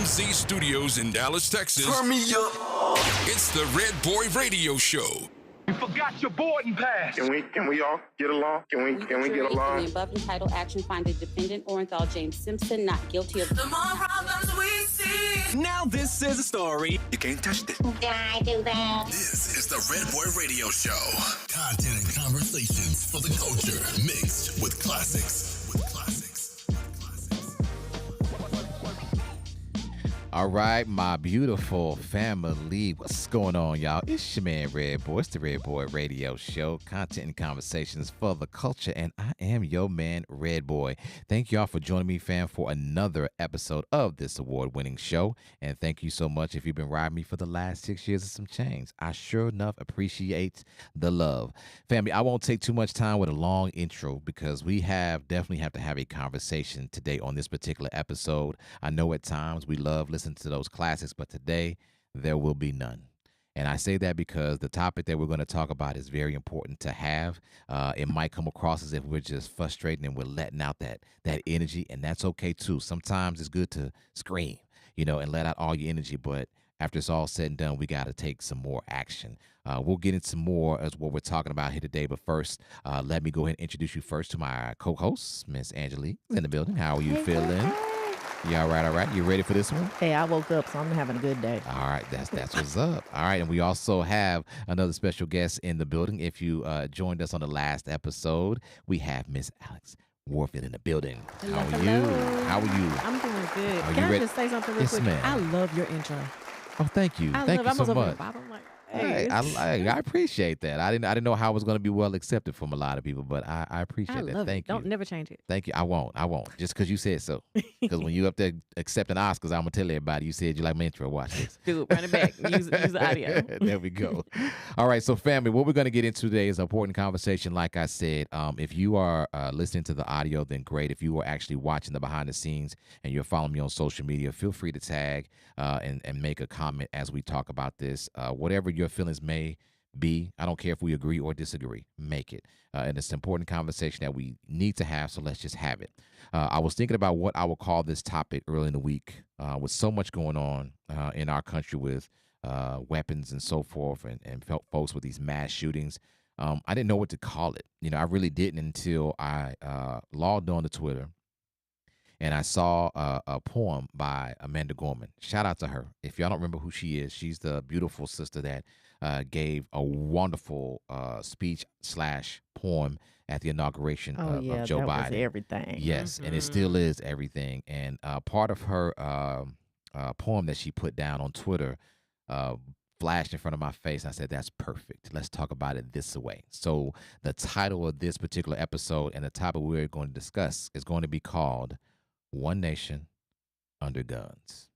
WMZ Studios in Dallas, Texas. Turn me up. It's the Red Boy Radio Show. You forgot your boarding pass. Can we all get along? Can we get along? In the above entitled action, find the defendant Orenthal James Simpson not guilty of the more problems we see. Now this is a story. You can't touch this. Did I do that? This is the Red Boy Radio Show. Content and conversations for the culture mixed with classics. All right, my beautiful family. What's going on, y'all? It's your man, Red Boy. It's the Red Boy Radio Show, content and conversations for the culture, and I am your man, Red Boy. Thank y'all for joining me, fam, for another episode of this award-winning show, and thank you so much if you've been riding me for the last 6 years of some change. I sure enough appreciate the love. Family, I won't take too much time with a long intro because we definitely have to have a conversation today on this particular episode. I know at times we love listening to those classics, but today there will be none. And I say that because the topic that we're going to talk about is very important to have. It might come across as if we're just frustrated and we're letting out that energy, and that's okay too. Sometimes it's good to scream, and let out all your energy, but after it's all said and done, we got to take some more action. We'll get into more as what we're talking about here today, but first, let me go ahead and introduce you first to my co-host, Miss Anjelie in the building. How are you feeling? You all right? You ready for this one? Hey, I woke up, so I'm having a good day. All right, that's what's up. All right, and we also have another special guest in the building. If you joined us on the last episode, we have Miss Alex Warfield in the building. How are you? I'm doing good. Are Can I ready? just say something real Yes, quick? ma'am. I love your intro. Oh, thank you. Thank you so much. Hey, I appreciate that. I didn't know how it was going to be well accepted from a lot of people, but I appreciate that. Thank you. Don't never change it. Thank you. I won't. Just because you said so. Because when you up there accepting Oscars, I'm gonna tell everybody you said you like my intro. Watch this. Do it. Run it back. Use the audio. There we go. All right. So, family, what we're gonna get into today is an important conversation. Like I said, if you are listening to the audio, then great. If you are actually watching the behind the scenes and you're following me on social media, feel free to tag and make a comment as we talk about this. Whatever your feelings may be, I don't care if we agree or disagree, make it. And it's an important conversation that we need to have, so let's just have it. I was thinking about what I would call this topic early in the week with so much going on in our country with weapons and so forth and folks with these mass shootings. I didn't know what to call it. I really didn't until I logged on to Twitter and I saw a poem by Amanda Gorman. Shout out to her. If y'all don't remember who she is, she's the beautiful sister that gave a wonderful speech/poem at the inauguration of Joe Biden. Was everything. Yes, and it still is everything. And part of her poem that she put down on Twitter flashed in front of my face. I said, that's perfect. Let's talk about it this way. So the title of this particular episode and the topic we're going to discuss is going to be called One Nation Under Guns.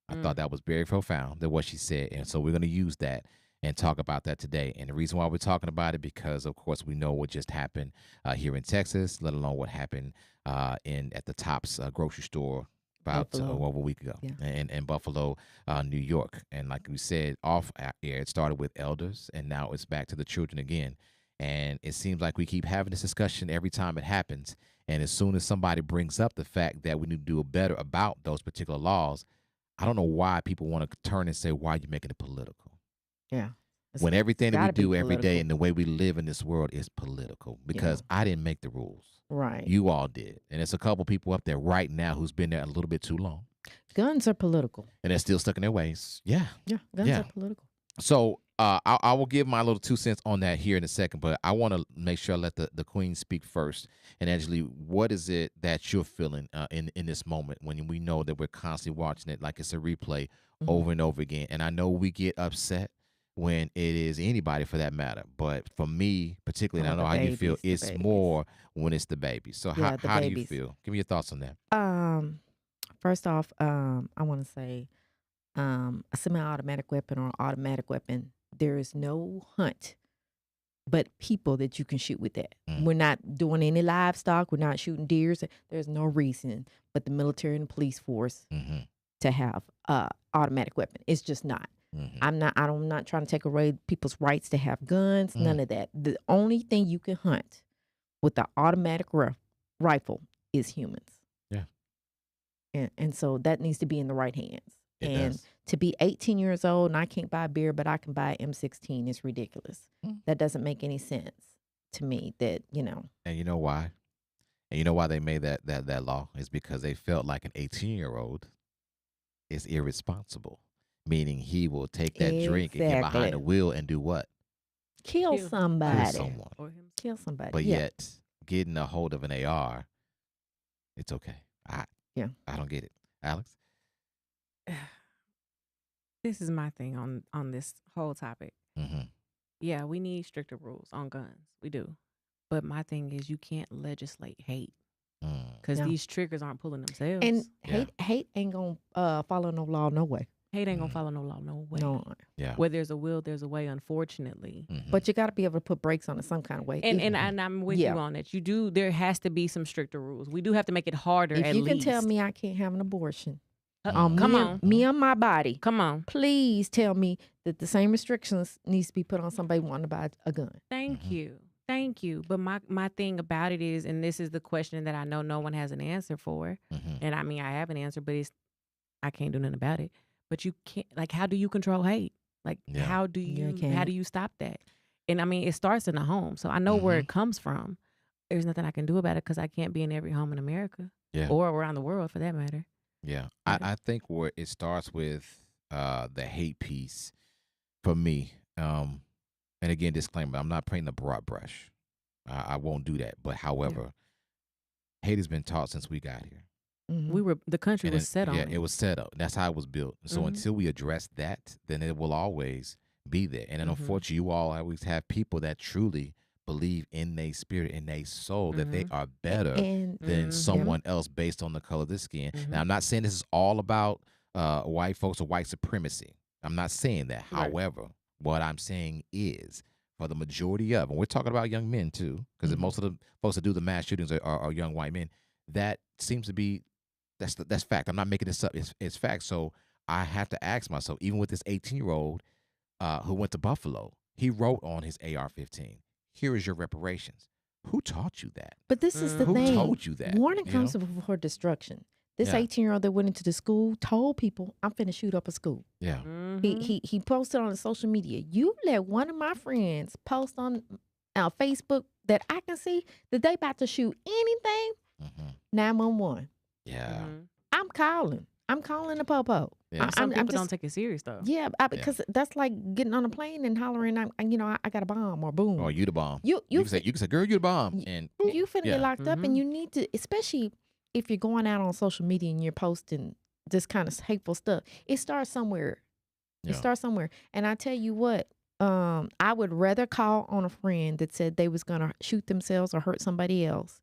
I thought that was very profound, that what she said. And so we're going to use that and talk about that today. And the reason why we're talking about it, because, of course, we know what just happened here in Texas, let alone what happened at the Tops grocery store about over a week ago in Buffalo, New York. And like we said, off air, it started with elders, and now it's back to the children again. And it seems like we keep having this discussion every time it happens. And as soon as somebody brings up the fact that we need to do better about those particular laws, I don't know why people want to turn and say, why are you making it political? Yeah. When everything that we do every day and the way we live in this world is political, because I didn't make the rules. Right. You all did. And there's a couple people up there right now who's been there a little bit too long. Guns are political. And they're still stuck in their ways. Yeah. Yeah. Guns are political. So I will give my little 2 cents on that here in a second, but I want to make sure I let the queen speak first. And Anjelie, what is it that you're feeling in this moment when we know that we're constantly watching it like it's a replay over and over again? And I know we get upset when it is anybody for that matter, but for me particularly, and I know how you feel, it's more when it's the baby. So how do you feel? Give me your thoughts on that. First off, I want to say a semi-automatic weapon or automatic weapon, there is no hunt but people that you can shoot with that. We're not doing any livestock. We're not shooting deers. There's no reason but the military and the police force to have automatic weapon. It's just not. I'm not trying to take away people's rights to have guns, none of that. The only thing you can hunt with the automatic rifle is humans. Yeah. And so that needs to be in the right hands. It And does. to be 18 years old and I can't buy beer, but I can buy M16 is ridiculous. That doesn't make any sense to me. That And you know why? And you know why they made that law is because they felt like an 18-year-old is irresponsible, meaning he will take that drink and get Exactly. behind the wheel and do what? kill Kill somebody. Kill someone. Or him. Kill somebody. But yeah. yet, getting a hold of an AR, it's okay. I don't get it, Alex. This is my thing on this whole topic. Mm-hmm. Yeah, we need stricter rules on guns. We do. But my thing is you can't legislate hate because No. these triggers aren't pulling themselves. And Yeah. hate ain't gonna follow no law no way. hate ain't going to follow no law, no way. No. Yeah. Where there's a will, there's a way, unfortunately. Mhm. But you got to be able to put brakes on it some kind of way. And I'm with Yeah. you on that. There has to be some stricter rules. We do have to make it harder if at you least. can tell me I can't have an abortion, Come me, on. me and my body, Come on. please tell me that the same restrictions needs to be put on somebody wanting to buy a gun. Thank you. Thank you. But my thing about it is, and this is the question that I know no one has an answer for. Mhm. And I mean, I have an answer, but I can't do nothing about it. But you can't, like, how do you control hate? Like, Yeah. how do You you, can't. how do you stop that? And I mean, it starts in the home. So I know where it comes from. There's nothing I can do about it because I can't be in every home in America Yeah. or around the world for that matter. Yeah. Yeah. I think where it starts with the hate piece for me, and again, disclaimer, I'm not painting a broad brush. I won't do that. But however, hate has been taught since we got here. Mhm. The country And was set on yeah, it. it was set up. That's how it was built. So Mhm. until we address that, then it will always be there. And then Mhm. unfortunately, you all always have people that truly believe in their spirit, in their soul, that they are better And than Mhm. someone else based on the color of their skin. Mhm. Now, I'm not saying this is all about white folks or white supremacy. I'm not saying that. Right. However, what I'm saying is for the majority of, and we're talking about young men too, because most of the folks that do the mass shootings are young white men. That seems to be, that's fact. I'm not making this up. It's fact. So I have to ask myself, even with this 18-year-old who went to Buffalo, he wrote on his AR-15, "Here is your reparations." Who taught you that? But this is the Who thing. told you that? Warning You comes know? before destruction. This Yeah. 18-year-old that went into the school told people, "I'm finna shoot up a school." Yeah. Mhm. He posted on social media. You let one of my friends post on Facebook that I can see that they about to shoot anything. hmm 911. Yeah. Mhm. I'm calling. I'm calling the popo. Yeah. Some people I'm don't just, take it serious though. yeah, because that's like getting on a plane and hollering. I got a bomb or boom. Or you the bomb. You can say, girl, you the bomb. And you finna Yeah. get locked up, Mhm. and you need to, especially if you're going out on social media and you're posting this kind of hateful stuff. It starts somewhere. Yeah. It starts somewhere. And I tell you what, I would rather call on a friend that said they was gonna shoot themselves or hurt somebody else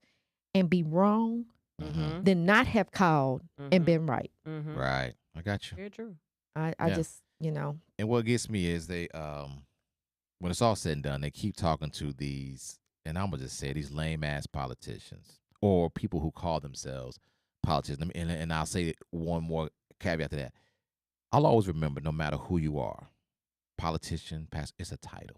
and be wrong Mhm. than not have called and Mhm. been right. Mhm. right. I got you. Very true. I Yeah. just, And what gets me is they, when it's all said and done, they keep talking to these, and I'm gonna just say these lame ass politicians or people who call themselves politicians. And I'll say one more caveat to that. I'll always remember, no matter who you are, politician, pastor, it's a title.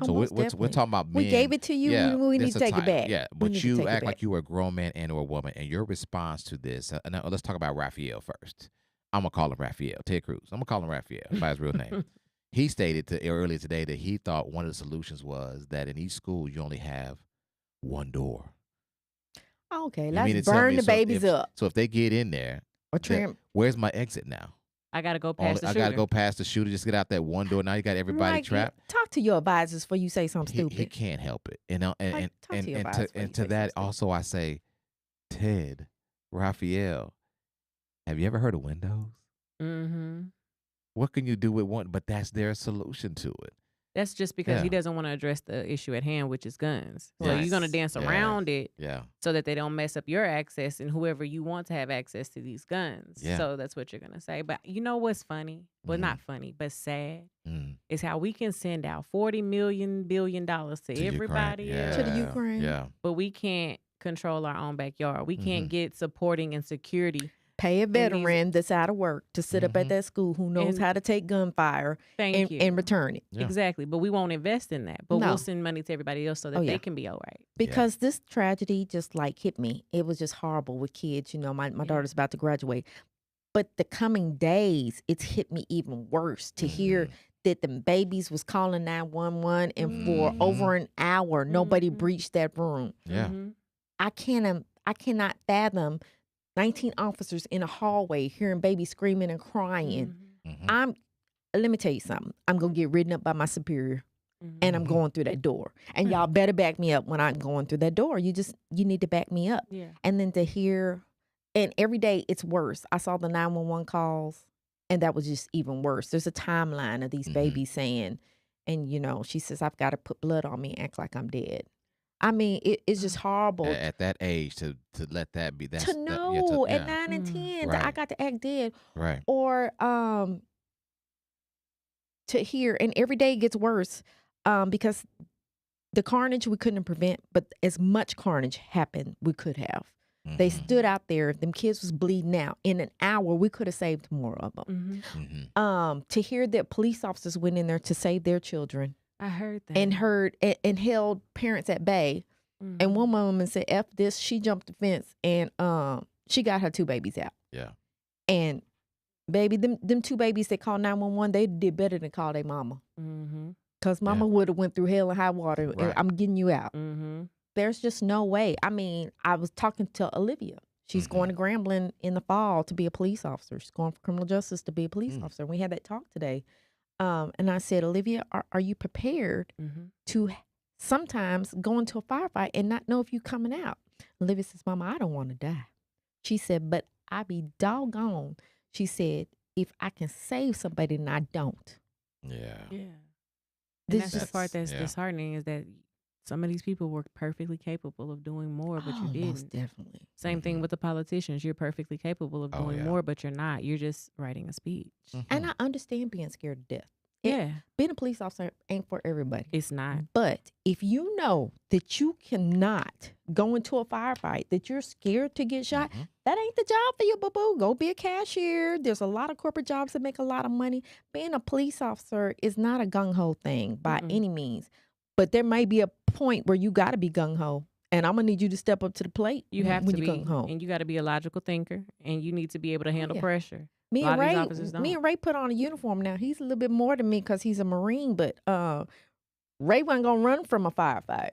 Oh, So most we're definitely. talking about men. We gave it to you. Yeah, we need it's to a take it title. back. Yeah, We but need to you take it act like back. you were a grown man and or a woman, and your response to this. Now let's talk about Raphael first. I'm gonna call him Raphael. Ted Cruz. I'm gonna call him Raphael by his real name. He stated earlier today that he thought one of the solutions was that in each school you only have one door. Okay, You mean to let's tell burn me, the babies up So if they get in there, or that- trim. where's my exit now? I gotta go past the I shooter. gotta go past the shooter. Just get out that one door. Now you got everybody Like, trapped. Talk to your advisors before you say something He stupid. can't help it. And Talk to your advisor before you to say that something also I say, Ted, Raphael, have you ever heard of Windows? Mm-hmm. What can you do with one? But that's their solution to it. That's just because he Yeah. doesn't want to address the issue at hand, which is guns. So Yes. you're gonna dance Yes. around it Yeah. so that they don't mess up your access and whoever you want to have access to these guns. Yeah. So that's what you're gonna say. But you know what's funny? Well, Mhm. not funny, but sad Mm. is how we can send out $40 billion to Ukraine. everybody Yeah. else, To the Ukraine. Yeah. but we can't control our own backyard. We can't Mhm. get supporting and security Pay a veteran that's out of work to sit up at that school who knows And- how to take gunfire Thank you. and return it. Yeah. Exactly. But we won't invest in that. But No. we'll send money to everybody else so that Oh, yeah. they can be all right. Because this tragedy just like hit me. It was just horrible with kids. You know, my daughter's about to graduate. But the coming days, it's hit me even worse to hear that the babies was calling 911 and for over an hour, nobody breached that room. Yeah. I cannot fathom 19 officers in a hallway hearing babies screaming and crying. Let me tell you something. I'm going to get ridden up by my superior and I'm going through that door. And y'all better back me up when I'm going through that door. You need to back me up. Yeah. And then to hear, and every day it's worse. I saw the 911 calls and that was just even worse. There's a timeline of these babies saying, and you know, she says, I've got to put blood on me and act like I'm dead. I mean, it's just horrible. At that age, to let that be, To know at 9 and 10 that I Right. got to act dead. Right. Or to hear, and every day it gets worse because the carnage we couldn't prevent, but as much carnage happened, we could have. They stood out there. Them kids was bleeding out. In an hour, we could have saved more of them. To hear that police officers went in there to save their children I heard that. and held parents at bay. And one woman said, F this. She jumped the fence and she got her 2 babies out. Yeah. And baby, them 2 babies that called 911, they did better than call their mama. Because mama would have went through hell and high water. Right. And I'm getting you out. There's just no way. I mean, I was talking to Olivia. She's going to Grambling in the fall to be a police officer. She's going for criminal justice to be a police officer. And we had that talk today. And I said, Olivia, are you prepared to sometimes go into a firefight and not know if you're coming out? Olivia says, Mama, I don't want to die. She said, but I be doggone. She said, if I can save somebody and I don't. Yeah. Yeah. This And that's the just- part that's yeah. disheartening is that some of these people were perfectly capable of doing more, but you didn't. Most definitely. Same thing with the politicians. You're perfectly capable of Oh, doing yeah. more, but you're not. You're just writing a speech. And I understand being scared to death. Yeah. Being a police officer ain't for everybody. It's not. But if you know that you cannot go into a firefight, that you're scared to get shot, that ain't the job for you, boo-boo. Go be a cashier. There's a lot of corporate jobs that make a lot of money. Being a police officer is not a gung-ho thing by any means. But there may be a point where you got to be gung-ho. And I'm going to need you to step up to the plate You have when to you be, gung-ho. and you got to be a logical thinker, and you need to be able to handle yeah. pressure. Me A lot and of these Ray, officers don't. me and Ray put on a uniform. Now he's a little bit more than me because he's a Marine, but Ray wasn't gonna run from a firefight.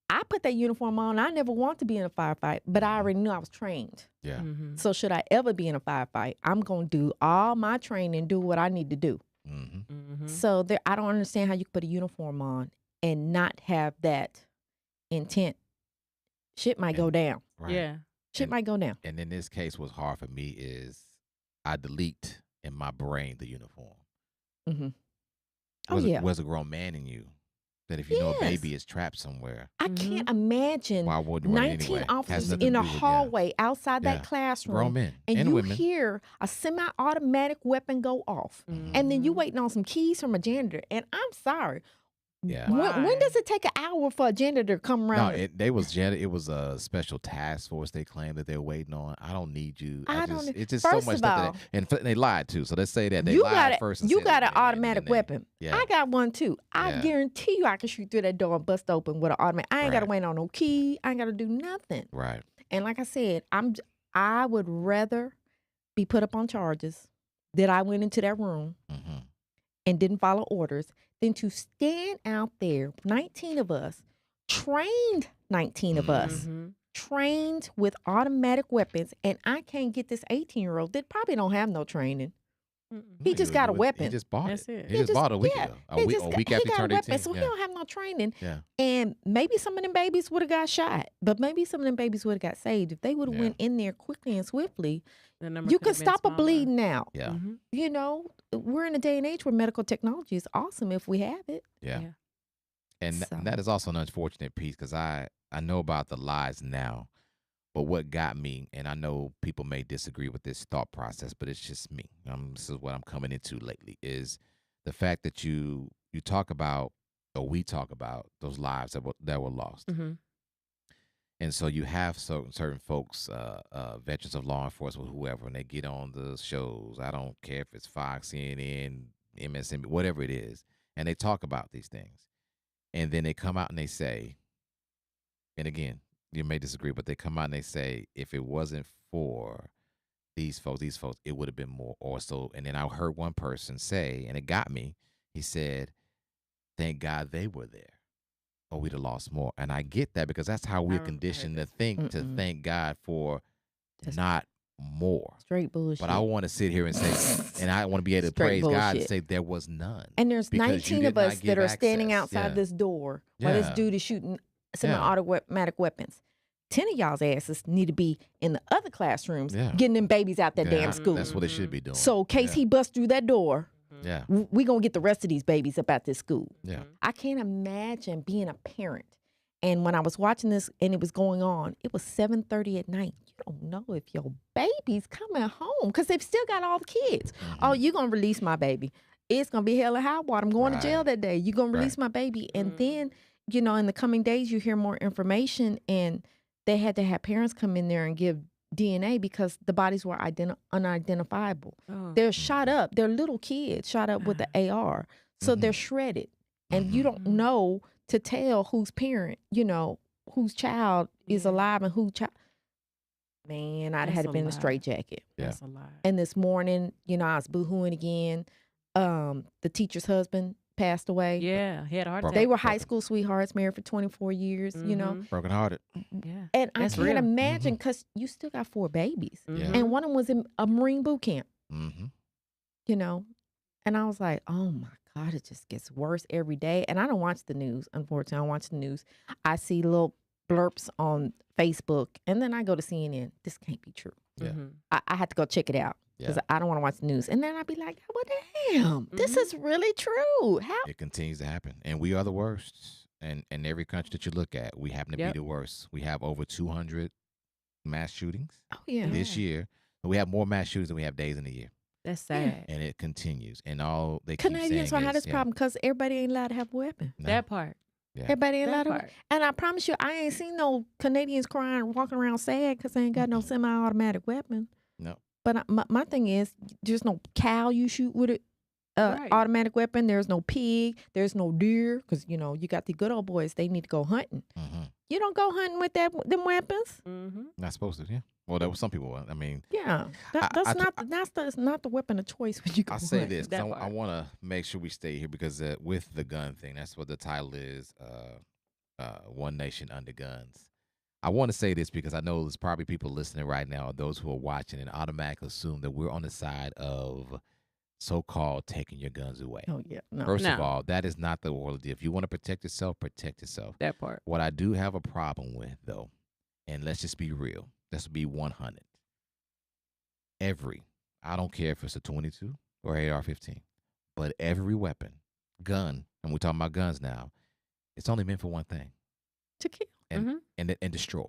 I put that uniform on. I never want to be in a firefight, but I already knew I was trained. Yeah. So should I ever be in a firefight, I'm gonna do all my training, do what I need to do. So there, I don't understand how you could put a uniform on and not have that intent. Shit might go down. Right. Yeah. Shit might go down. And in this case, what's hard for me is I delete in my brain the uniform. Oh, yeah. Was a grown man in you that if you know a Yes. baby is trapped somewhere, I can't imagine why wouldn't you run 19 anyway? Has officers nothing in to a do with- yeah. hallway outside Yeah. that classroom. Grown men and and you women. hear a semi-automatic weapon go off, and then you waiting on some keys from a janitor. And I'm sorry, Yeah. when does it take an hour for a janitor to come No, around? it was a special task force they claimed that they're waiting on. I don't need you. I don't need- It's just so First much of stuff all, that and they lied too. So let's say that they you lied got first. it. And You said got it, an and automatic then weapon. Yeah. I got one too. I Yeah. guarantee you, I can shoot through that door and bust open with an automatic. I ain't got to Right. wait on no key. I ain't got to do nothing. Right. And like I said, I would rather be put up on charges that I went into that room and didn't follow orders than to stand out there, 19 of us, trained 19 of us, trained with automatic weapons, and I can't get this 18-year-old that probably don't have no training. He just got a weapon. He just bought That's it. it. He just bought it a week yeah, ago. he A week just got- after he he got a turned weapon, 18. so he Yeah. don't have no training. Yeah. And maybe some of them babies would have got shot, but maybe some of them babies would have got saved if they would have Yeah. went in there quickly and swiftly. The number You could can have been stop a smaller. bleeding out. Yeah. You know, we're in a day and age where medical technology is awesome if we have it. Yeah. Yeah. And So- that is also an unfortunate piece because I know about the lies now, but what got me, and I know people may disagree with this thought process, but it's just me. This is what I'm coming into lately is the fact that you talk about, or we talk about those lives that were lost. And so you have certain folks, veterans of law enforcement, whoever, and they get on the shows. I don't care if it's Fox, CNN, MSNBC, whatever it is, and they talk about these things. And then they come out and they say, and again, you may disagree, but they come out and they say, if it wasn't for these folks, it would have been more or so. And then I heard one person say, and it got me, he said, thank God they were there, or we'd have lost more. And I get that, because that's how we're conditioned to think, to thank God for not more. Straight bullshit. But I want to sit here and say, and I want to be able to praise God and say there was none. And there's because 19 of us that are standing outside this door while this dude is shooting semi-automatic weapons. 10 of y'all's asses need to be in the other classrooms getting them babies out that damn school. That's what they should be doing. So in case he busts through that door, we going to get the rest of these babies up at this school. Yeah. I can't imagine being a parent. And when I was watching this and it was going on, it was 7:30 at night. You don't know if your baby's coming home because they've still got all the kids. Oh, you're going to release my baby. It's going to be hell and high water. I'm going to jail that day. You're going to release my baby. And then, you know, in the coming days, you hear more information. And they had to have parents come in there and give DNA because the bodies were unidentifiable. They're shot up. They're little kids shot up with the AR. So they're shredded. And you don't know to tell whose parent, you know, whose child is alive and who child. Man, I'd had to be in a straitjacket. That's a lot. And this morning, you know, I was boohooing again. The teacher's husband passed away. Yeah, he had a heart attack. They were high school sweethearts, married for 24 years, you know. Broken hearted. Yeah. And I That's can't real. imagine, because you still got 4 babies. Yeah. And one of them was in a Marine boot camp, Mm-hmm. you know. And I was like, oh my God, it just gets worse every day. And I don't watch the news, unfortunately. I don't watch the news. I see little blurps on Facebook, and then I go to CNN. This can't be true. Yeah. I had to go check it out because I don't want to watch the news. And then I'd be like, well, damn, this is really true. How? It continues to happen. And we are the worst. And in every country that you look at, we happen to be the worst. We have over 200 mass shootings this year. We have more mass shootings than we have days in a year. That's sad. And it continues. And all they Canadians keep don't saying have is, this problem because everybody ain't allowed to have a weapon. No. That part. Yeah. Everybody ain't allowed That to. part. And I promise you, I ain't seen no Canadians crying, walking around sad because they ain't got no semi-automatic weapon. No. But my thing is, there's no cow you shoot with it. Automatic weapon. There's no pig. There's no deer. Because, you know, you got the good old boys. They need to go hunting. You don't go hunting with them weapons. Not supposed to, yeah. Well, there were some people. I mean, Yeah, that's not the weapon of choice when you go. I'll say hunt. this, 'cause I want to make sure we stay here, because with the gun thing, that's what the title is, One Nation Under Guns. I want to say this because I know there's probably people listening right now, or those who are watching, and automatically assume that we're on the side of so-called taking your guns away. Oh yeah, no. First of all, that is not the world. If you want to protect yourself, protect yourself. That part. What I do have a problem with, though, and let's just be real, let's be 100. I don't care if it's a 22 or AR-15, but every weapon, gun, and we're talking about guns now, it's only meant for one thing: to kill. and destroy.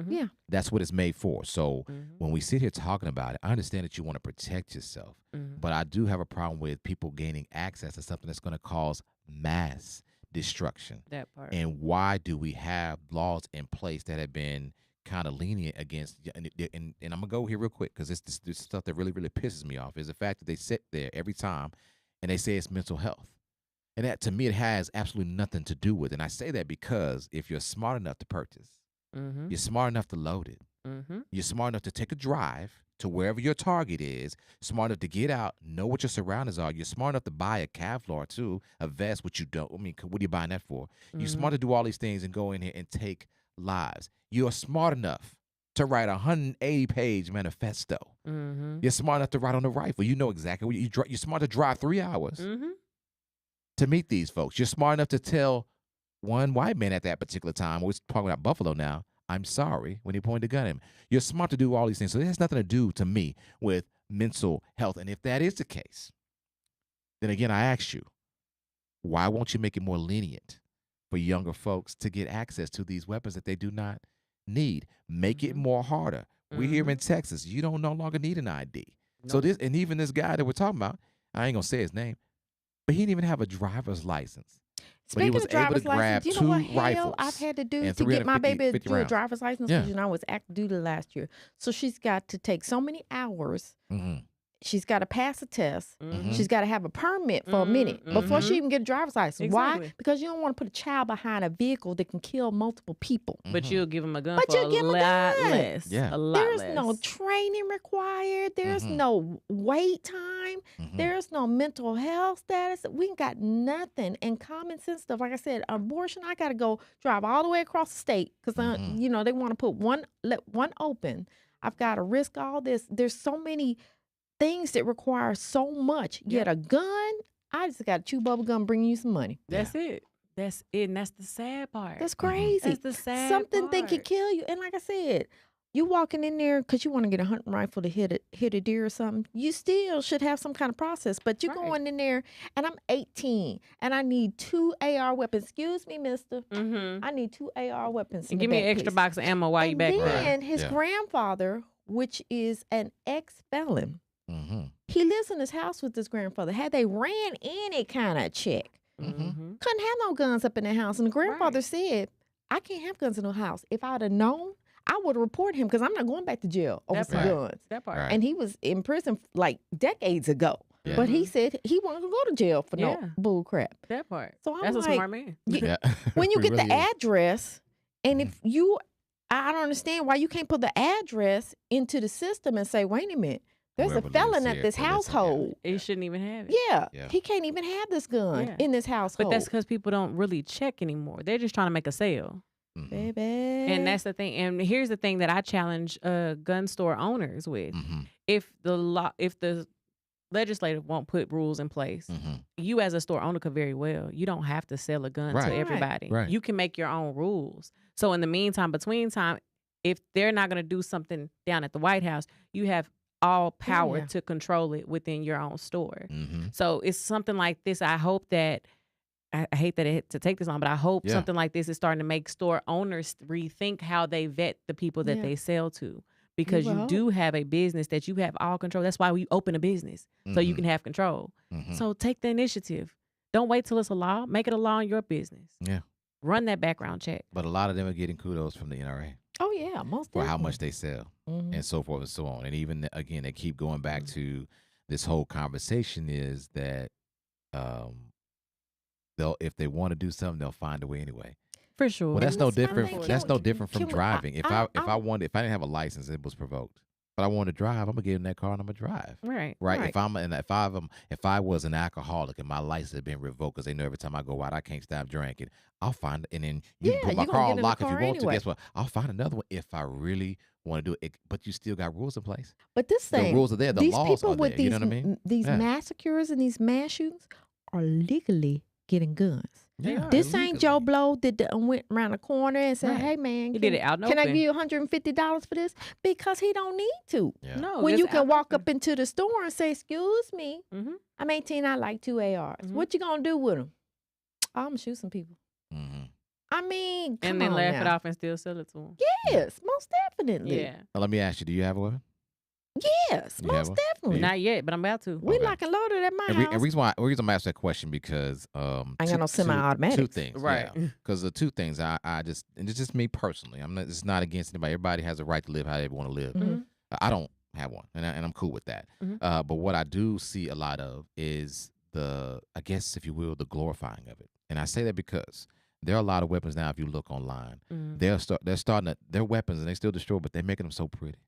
Yeah. That's what it's made for. So when we sit here talking about it, I understand that you want to protect yourself, but I do have a problem with people gaining access to something that's going to cause mass destruction. That part. And why do we have laws in place that have been kind of lenient against? And I'm gonna go here real quick, because this stuff that really pisses me off is the fact that they sit there every time and they say it's mental health. And that, to me, it has absolutely nothing to do with it. And I say that because if you're smart enough to purchase, you're smart enough to load it, you're smart enough to take a drive to wherever your target is, smart enough to get out, know what your surroundings are, you're smart enough to buy a Kevlar too, a vest, which you don't. I mean, what are you buying that for? You're smart to do all these things and go in here and take lives. You're smart enough to write a 180-page manifesto. You're smart enough to write on the rifle. You know exactly what you're smart to drive 3 hours to meet these folks. You're smart enough to tell one white man at that particular time, we're talking about Buffalo now, I'm sorry, when he pointed a gun at him. You're smart to do all these things. So it has nothing to do, to me, with mental health. And if that is the case, then again, I ask you, why won't you make it more lenient for younger folks to get access to these weapons that they do not need? Make it more harder. We're here in Texas. You don't no longer need an ID. So this, and even this guy that we're talking about, I ain't gonna say his name, but he didn't even have a driver's license. But he Speaking was of able to driver's grab license, you know what 2 hell rifles I've had to do and to get my baby to 50 do a rounds. driver's license? Yeah. Because, I was active duty last year. So she's got to take so many hours. Mm-hmm. She's got to pass a test. Mhm. She's got to have a permit for a minute before she Mhm. even get a driver's license. Why? Exactly. Because you don't want to put a child behind a vehicle that can kill multiple people. But you'll give him a gun But for you'll a give 'em a lot gun. less. Yeah. A lot There's less. no training required. There's Mhm. no wait time. Mhm. There's no mental health status. We ain't got nothing. And common sense stuff. Like I said, abortion, I got to go drive all the way across the state because, Mhm. they want to let one open. I've got to risk all this. There's so many things that require so much. Yet a gun, I just got to chew bubble gum, bring you some money. That's it. That's it. And that's the sad part. That's crazy. That's the sad Something that part. could kill you. And like I said, you walking in there because you want to get a hunting rifle to hit a deer or something, you still should have some kind of process. But you're Right. going in there, and I'm 18, and I need 2 AR weapons. Excuse me, mister. Mm-hmm. I need 2 AR weapons. And give me an extra box of ammo while you And back then there. his Yeah. grandfather, which is an ex-felon, Mm-hmm. he lives in his house with his grandfather. Had they ran any kind of check, Mm-hmm. couldn't have no guns up in the house. And the grandfather Right. said, I can't have guns in the house. If I'd have known, I would have reported him because I'm not going back to jail over That some part. guns. That part. Right. And he was in prison like decades ago. Yeah. But he said he wasn't going to go to jail for Yeah. no bull crap. That part. So I'm That's a like, smart man. Yeah. when you It get really the is. address, and if you, I don't understand why you can't put the address into the system and say, wait a minute, there's Whoever a felon lives at here this can listen, yeah. household. He shouldn't even have it. Yeah, Yeah. he can't even have this gun Yeah. in this household. But that's because people don't really check anymore. They're just trying to make a sale. Mhm. baby. And that's the thing. And here's the thing that I challenge gun store owners with. Mhm. If the legislative won't put rules in place, Mhm. you as a store owner could very well. You don't have to sell a gun Right. to Right. everybody. Right. You can make your own rules. So in the meantime, between time, if they're not going to do something down at the White House, you have all power yeah. to control it within your own store. Mhm. So it's something like this. I hope that I hate that to take this on, but I hope Yeah. something like this is starting to make store owners rethink how they vet the people that Yeah. they sell to. Because would you hope. do have a business that you have all control. That's why we open a business so you Mhm. can have control. Mhm. So take the initiative. Don't wait till it's a law. Make it a law in your business. Yeah. Run that background check. But a lot of them are getting kudos from the NRA Oh yeah, most for definitely. how much they sell Mhm. and so forth and so on. And even again, they keep going back to this whole conversation is that they'll if they want to do something, they'll find a way anyway. For sure. Well, that's And no that's my different. thing. That's Can no we- different from can we- driving. If I- I didn't have a license, it was provoked. But I wanted to drive, I'm gonna get in that car and I'm gonna drive. Right. Right. Right. If I was an alcoholic and my license had been revoked because they know every time I go out I can't stop drinking, I'll find and then you Yeah, can put my you gonna car get on in the lock if you car want anyway. to. Guess what? I'll find another one if I really want to do it. But you still got rules in place. But this The thing, rules are there. The these laws people are with there. these You know what I mean? these Yeah. massacres and these mass shootings are legally getting guns. Yeah, This ain't Joe illegally. Blow that went around the corner and said, Right. "Hey man, He did it out in the Can I open. give you $150 for this?" Because he don't need to. Yeah. No. When just you out can in the walk open. up into the store and say, "Excuse me, Mhm. I'm 18. I like 2 ARs. Mhm. What you gonna do with them?" I'm gonna shoot some people. Mhm. I mean, come And then on laugh now. it off and still sell it to them. Yes, most definitely. Yeah. Now, let me ask you: do you have a weapon? Yes, You have most one? definitely. Not yet, but I'm about to. We Okay. lock and loaded at my And, house. and reason I'm asking that question because I ain't got no semi-automatics. Two things, Right. Because the two things I just and it's just me personally. It's not against anybody. Everybody has a right to live how they want to live. Mhm. I don't have one, and I'm cool with that. Mhm. But what I do see a lot of is I guess if you will, the glorifying of it. And I say that because there are a lot of weapons now. If you look online, Mhm. they're starting to they're weapons and they still destroy, but they're making them so pretty.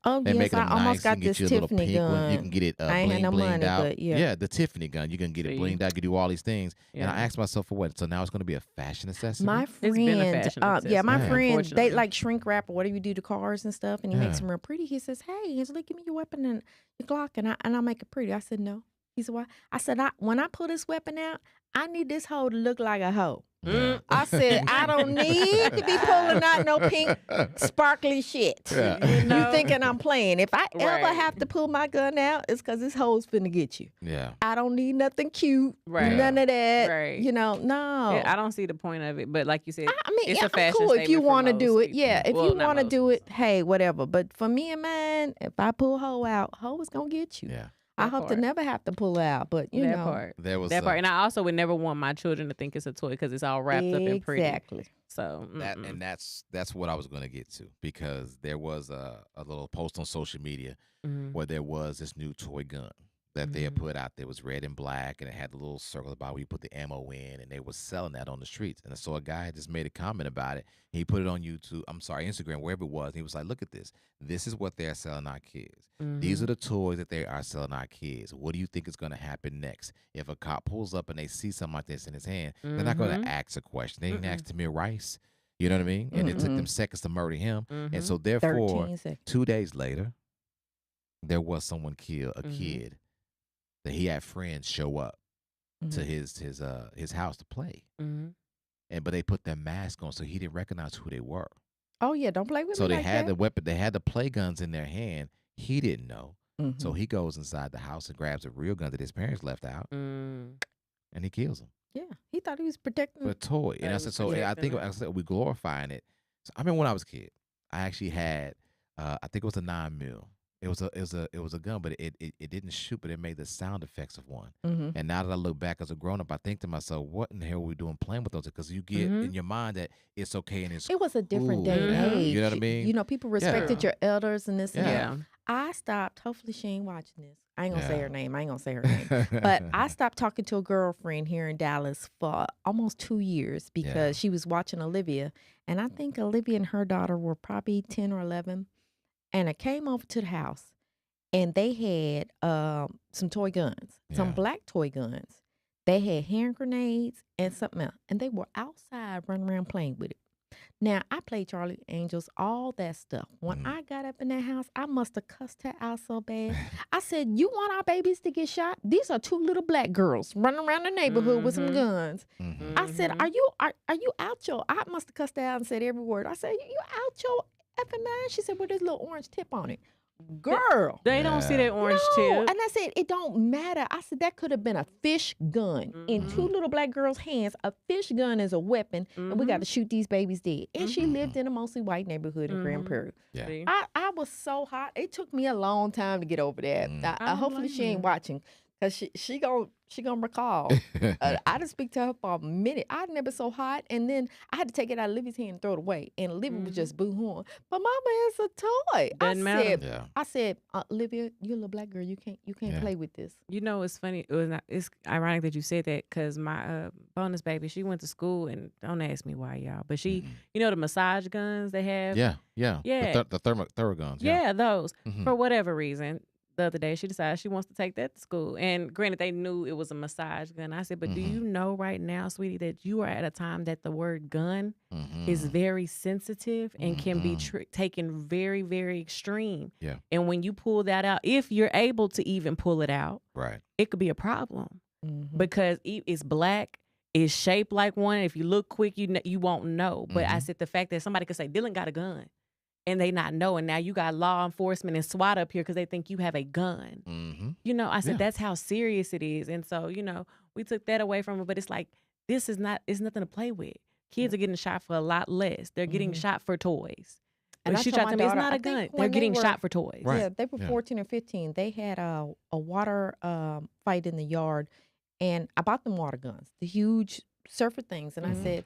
Oh They're yes, making I them almost nice. got You can this get you a little Tiffany pink one. gun. You can get it I ain't had bling no blinged money, out. but yeah. the Tiffany gun. You can get it See? blinged out. You can do all these things. And I Yeah. asked myself for what? So now it's going to be a fashion accessory. My been a friend, fashion yeah, my accessory, friend, they unfortunately. like shrink wrap or whatever you do to cars and stuff, and he makes Yeah. them real pretty. He says, "Hey, Anjelie, give me your weapon and your Glock, and I'll make it pretty." I said, "No." He said, "Why?" I said, "When I pull this weapon out, I need this hoe to look like a hoe." Yeah. I said, "I don't need to be pulling out no pink sparkly shit." Yeah. You know? You thinking I'm playing? If I ever Right. have to pull my gun out, it's because this hoe's finna get you. Yeah. I don't need nothing cute, Right. none of that. Right. You know, no. Yeah, I don't see the point of it, but like you said, I mean, it's yeah, a fashion I'm cool if you statement for want to do most it. Yeah, people. if Well, you not want to most. do it, hey, whatever. But for me and mine, if I pull hoe out, hoe is gonna get you. Yeah. I That hope to part. never have to pull out, but you that know. part. There was That part. And I also would never want my children to think it's a toy because it's all wrapped up and pretty. Exactly. So that, and that's what I was going to get to, because there was a little post on social media where there was this new toy gun that they had put out there. It was red and black, and it had the little circle about where you put the ammo in, and they were selling that on the streets. And so a guy had just made a comment about it. He put it on Instagram, wherever it was. And he was like, look at this. This is what they're selling our kids. These are the toys that they are selling our kids. What do you think is going to happen next? If a cop pulls up and they see something like this in his hand, they're not going to ask a question. They didn't ask Tamir Rice. You know what I mean? And it took them seconds to murder him. And so therefore, 13 seconds. 2 days later, there was someone killed, a kid, that he had friends show up to his house to play. But they put their mask on, so he didn't recognize who they were. Oh yeah, don't play with So me they like had that. the weapon, they had the play guns in their hand. He didn't know. So he goes inside the house and grabs a real gun that his parents left out, and he kills him. Yeah, he thought he was protecting. For a toy. And I was said, so I think I said we glorifying it. So I remember when I was a kid, I actually had I think it was a 9mm. It was a gun, but it didn't shoot, but it made the sound effects of one. And now that I look back as a grown up, I think to myself, what in the hell were we doing playing with those? Because you get in your mind that it's okay and it's It was a different cool day and now. age. You know what I mean? You know, people respected your elders and this and Yeah. that. I stopped. Hopefully, she ain't watching this. I ain't gonna say her name. But I stopped talking to a girlfriend here in Dallas for almost 2 years because she was watching Olivia, and I think Olivia and her daughter were probably 10 or 11, and I came over to the house, and they had some toy guns, some black toy guns. They had hand grenades and something else, and they were outside running around playing with it. Now, I played Charlie Angels, all that stuff. When I got up in that house, I must have cussed her out so bad. I said, you want our babies to get shot? These are 2 little black girls running around the neighborhood with some guns. I said, are you out your, I must have cussed her out and said every word. I said, you out your effing mind? She said, with this little orange tip on it. Girl. They don't see that orange No, tip. and I said, it don't matter. I said, that could have been a fish gun in 2 little black girls' hands. A fish gun is a weapon, and we got to shoot these babies dead. And she lived in a mostly white neighborhood in Grand Prairie. Yeah. I was so hot. It took me a long time to get over that. Hopefully she ain't watching, because she gonna recall. I didn't speak to her for a minute. I'd never so hot, and then I had to take it out of Livy's hand and throw it away. And Olivia was just boo-hooing. But Mama, it's a toy. Doesn't matter. I said, Olivia, you're a little black girl. You can't play with this. You know, it's funny. It's ironic that you said that because my bonus baby, she went to school, and don't ask me why, y'all. But she, you know, the massage guns they have. Yeah. Yeah. The Theraguns. Yeah, those. For whatever reason, the other day she decided she wants to take that to school. And granted, they knew it was a massage gun. I said, but do you know right now, sweetie, that you are at a time that the word gun is very sensitive and can be taken very, very extreme. Yeah. And when you pull that out, if you're able to even pull it out, Right. it could be a problem because it's black. It's shaped like one. If you look quick, you won't know. But I said the fact that somebody could say Dylan got a gun, and they not know, and now you got law enforcement and SWAT up here because they think you have a gun. You know, I said that's how serious it is, and so you know we took that away from it. But it's like it's nothing to play with. Kids are getting shot for a lot less. They're getting shot for toys. And When I she told tried to my tell me it's daughter, not I a gun. think They're when they getting were- shot for toys. Right. Yeah, they were 14 or 15. They had a water fight in the yard, and I bought them water guns, the huge surfer things, and I said,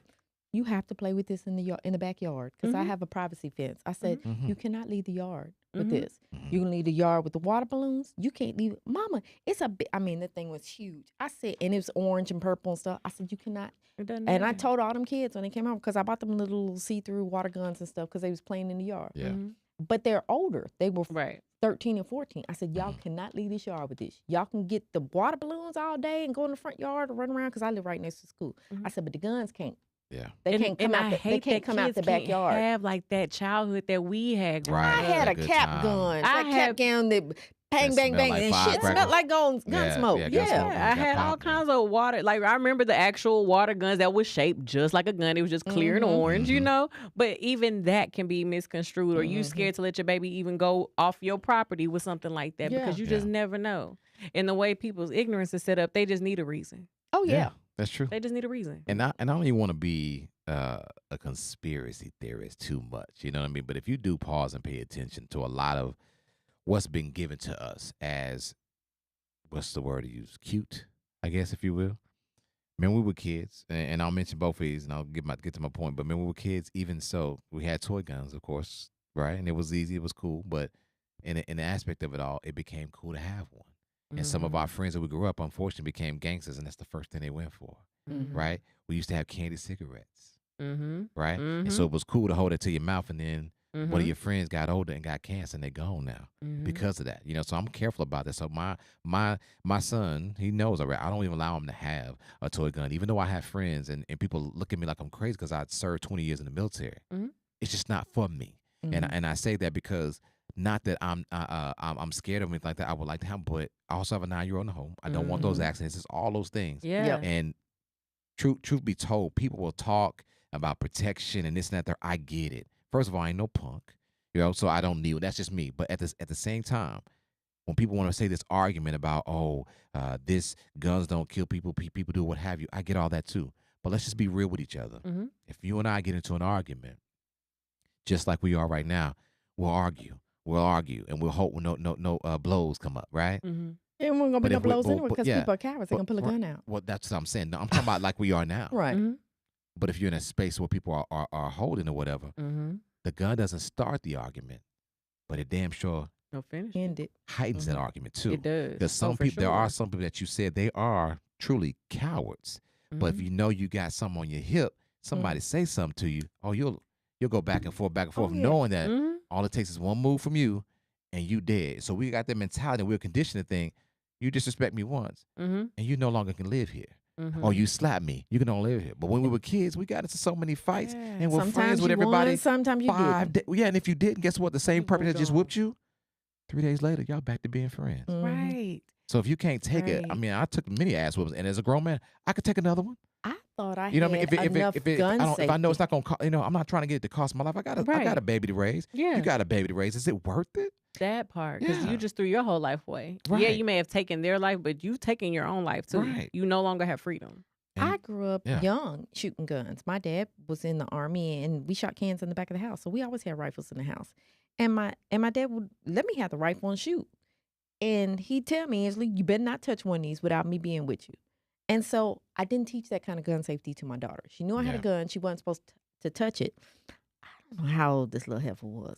you have to play with this in the backyard because I have a privacy fence. I said, you cannot leave the yard with this. You can leave the yard with the water balloons. You can't leave. Mama, it's a big, I mean, the thing was huge. I said, and it was orange and purple and stuff. I said, you cannot. It doesn't And I matter. told all them kids when they came out, because I bought them little see-through water guns and stuff because they was playing in the yard. Yeah. But they're older. They were Right. 13 and 14. I said, y'all cannot leave this yard with this. Y'all can get the water balloons all day and go in the front yard or run around because I live right next to school. I said, but the guns can't. Yeah. They And- can't come and out. I They hate can't that come out kids the can't backyard. have like that childhood that we had. growing Right. I had up. a Good cap time. gun. I That cap had- gun that bang, That bang, smell bang, like and shit firecrackers. smelled like gun Yeah, smoke. yeah, Yeah. gun smoke. Yeah, I had all popped, yeah. kinds of water. Like I remember the actual water guns that was shaped just like a gun. It was just clear and orange, you know. But even that can be misconstrued, or you scared to let your baby even go off your property with something like that because you just never know. And the way people's ignorance is set up, they just need a reason. Oh, yeah. That's true. They just need a reason. And I don't even want to be a conspiracy theorist too much, you know what I mean? But if you do pause and pay attention to a lot of what's been given to us as what's the word to use? Cute, I guess, if you will. When we were kids, and I'll mention both of these, and I'll get to my point. But when we were kids, even so, we had toy guns, of course, right? And it was easy, it was cool. But in the aspect of it all, it became cool to have one. And some of our friends that we grew up, unfortunately, became gangsters, and that's the first thing they went for, right? We used to have candy cigarettes, right? And so it was cool to hold it to your mouth, and then one of your friends got older and got cancer, and they're gone now because of that. So I'm careful about that. So my son, he knows already. I don't even allow him to have a toy gun, even though I have friends and people look at me like I'm crazy because I served 20 years in the military. It's just not for me, and I say that because. Not that I'm scared of anything like that. I would like to have, but I also have a 9-year-old in the home. I don't want those accidents. It's all those things. Yeah. And truth be told, people will talk about protection and this and that. There, I get it. First of all, I ain't no punk, so I don't need it. That's just me. But at the same time, when people want to say this argument about this guns don't kill people, people do what have you, I get all that too. But let's just be real with each other. If you and I get into an argument, just like we are right now, we'll argue. And we'll hope no blows come up, right? And we're going to be no blows anyway because people are cowards. They're going to pull a gun out. Well, that's what I'm saying. No, I'm talking about like we are now. Right. But if you're in a space where people are holding or whatever, the gun doesn't start the argument, but it damn sure heightens that argument too. It does. Because some people, there are some people that you said they are truly cowards. But if you know you got something on your hip, somebody say something to you, you'll go back and forth, knowing that all it takes is one move from you and you dead. So we got that mentality, we're conditioned to think, you disrespect me once and you no longer can live here. Or you slap me, you can only live here. But when we were kids, we got into so many fights and we're friends with everybody. Won, sometimes you didn't. And if you didn't, guess what? The same person that just whooped you, 3 days later, y'all back to being friends. Right. So if you can't take it, I mean, I took many ass whoopings, and as a grown man, I could take another one. I thought I had enough gun safety. If I know it's not going to, I'm not trying to get it to cost my life. I got a baby to raise. Yeah. You got a baby to raise. Is it worth it? That part, because you just threw your whole life away. Right. Yeah, you may have taken their life, but you've taken your own life too. Right. You no longer have freedom. I grew up young shooting guns. My dad was in the Army, and we shot cans in the back of the house. So we always had rifles in the house. And my dad would let me have the rifle and shoot. And he'd tell me, Anjelie, you better not touch one of these without me being with you. And so I didn't teach that kind of gun safety to my daughter. She knew I had a gun. She wasn't supposed to touch it. I don't know how old this little heifer was.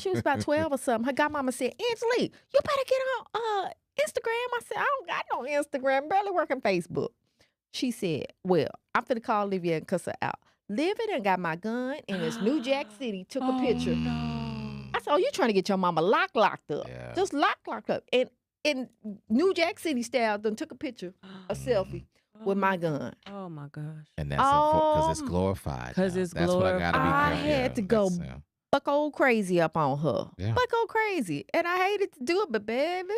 She was about 12 or something. Her godmama said, Anjelie, you better get on Instagram. I said, I don't got no Instagram. Barely working Facebook. She said, well, I'm finna call Livia and cuss her out. Livia done got my gun in this New Jack City, took a picture. I said, you trying to get your mama locked up. Yeah. Just locked up. And in New Jack City style, done took a picture, a selfie with my gun. Oh my gosh. And that's because it's glorified. Because it's That's what I got to be I careful. had to go buck old crazy up on her. Yeah. Buck old crazy. And I hated to do it, but baby.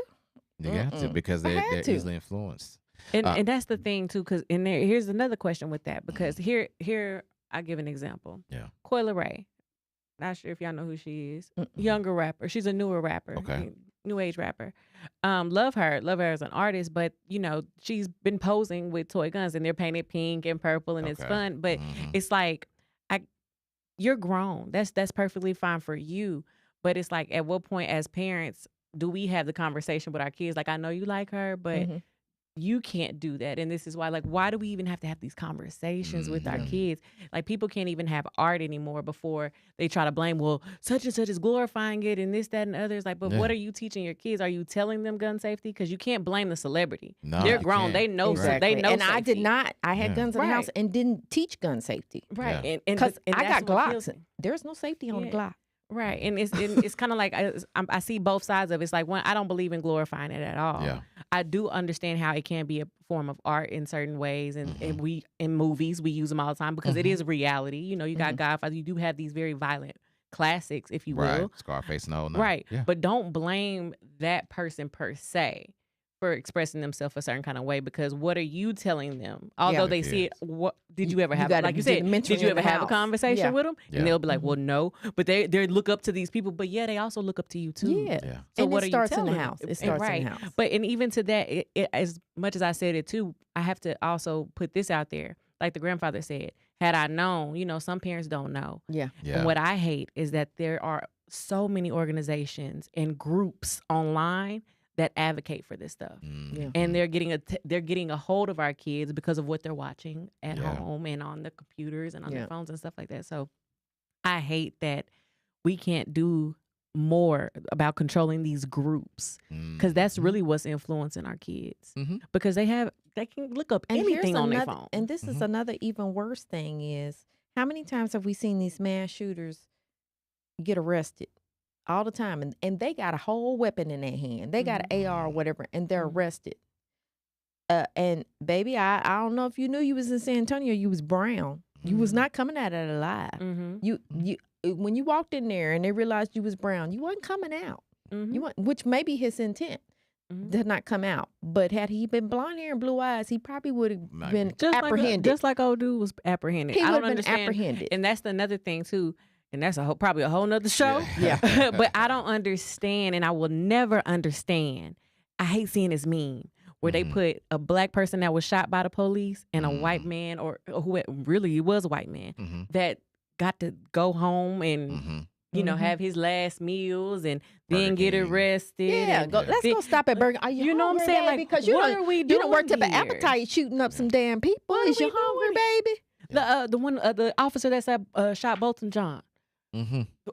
You got to, because they're easily influenced. And that's the thing too, because here's another question with that, because here I give an example. Yeah. Coyle Ray. Not sure if y'all know who she is. Younger rapper. She's a newer rapper. Okay. New age rapper. Love her as an artist, but she's been posing with toy guns and they're painted pink and purple and it's fun. But it's like you're grown. That's perfectly fine for you. But it's like, at what point as parents do we have the conversation with our kids? Like, I know you like her, but you can't do that. And this is why, like, why do we even have to have these conversations with our kids? Like, people can't even have art anymore before they try to blame, well, such and such is glorifying it and this, that, and others. Like, but what are you teaching your kids? Are you telling them gun safety? Because you can't blame the celebrity. No, they're grown. They know. Exactly. They know. And safety. I did not. I had guns in the house and didn't teach gun safety. Right. Yeah. Because And I got that's what Glocks. kills me. There's no safety on the Glock. Right. And it's kind of like I see both sides of it. It's like, one, I don't believe in glorifying it at all. Yeah. I do understand how it can be a form of art in certain ways. And we, in movies, we use them all the time because it is reality. You got Godfather. You do have these very violent classics, if you will. Right. Scarface and all that. Right. Yeah. But don't blame that person per se for expressing themselves a certain kind of way, because what are you telling them? Although they see it, what did you ever have? Like you said, did you ever have a conversation with them? Yeah. And they'll be like, well, no. But they look up to these people. But they also look up to you too. Yeah. So and what it are starts you telling in the them? house. It starts in the house. But and even to that, as much as I said it too, I have to also put this out there. Like the grandfather said, had I known, some parents don't know. Yeah. And what I hate is that there are so many organizations and groups online that advocate for this stuff. Yeah. And they're getting a hold of our kids because of what they're watching at Yeah. home and on the computers and on Yeah. their phones and stuff like that. So I hate that we can't do more about controlling these groups, because that's really what's influencing our kids, because they can look up anything on their phone. And this is another even worse thing is, how many times have we seen these mass shooters get arrested? All the time. And they got a whole weapon in their hand. They got an AR or whatever, and they're arrested. And baby, I don't know if you knew you was in San Antonio, you was brown. You was not coming out of it alive. You when you walked in there and they realized you was brown, you wasn't coming out. Which may be his intent to not come out. But had he been blonde hair and blue eyes, he probably would have been apprehended. Just like old dude was apprehended. He I would don't have been understand. apprehended. And that's another thing too. And that's probably a whole nother show. Yeah. But I don't understand, and I will never understand. I hate seeing this meme where they put a black person that was shot by the police and a white man, or who really was a white man, that got to go home and you know, have his last meals and then get arrested. Yeah, let's go stop at Burger. Are you know what I'm saying? Like, because you what don't, are we you don't work doing up an here? appetite shooting up some damn people. What Is are you we hungry, doing? baby? The officer that shot Bolton John.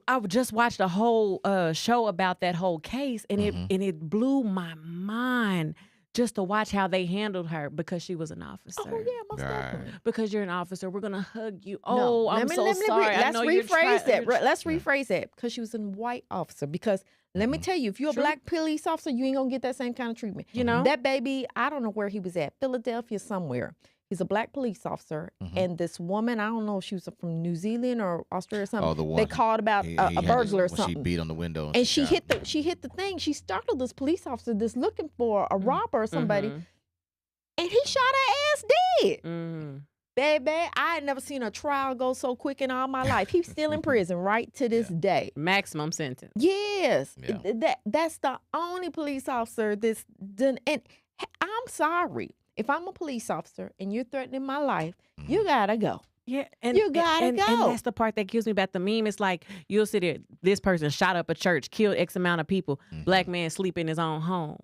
I just watched a whole show about that whole case, and it blew my mind just to watch how they handled her, because she was an officer. Oh yeah, most definitely. Because you're an officer, we're gonna hug you. No, I'm so sorry. I Let's know you're rephrase that. you're Let's rephrase that, because she was a white officer. Because let me tell you, if you're a black police officer, you ain't gonna get that same kind of treatment. You know? That baby, I don't know where he was at, Philadelphia somewhere. He's a black police officer, and this woman, I don't know if she was from New Zealand or Australia or something. Oh, the one they called about a burglar or something. She beat on the window, and she hit the thing. She startled this police officer that's looking for a robber or somebody, and he shot her ass dead. Baby, I had never seen a trial go so quick in all my life. He's still in prison right to this day. maximum sentence. Yes, Yeah. that's the only police officer that's done. And I'm sorry, if I'm a police officer and you're threatening my life, you gotta go. Yeah, and You gotta go. And that's the part that kills me about the meme. It's like, you'll sit there, this person shot up a church, killed X amount of people, black man sleep in his own home.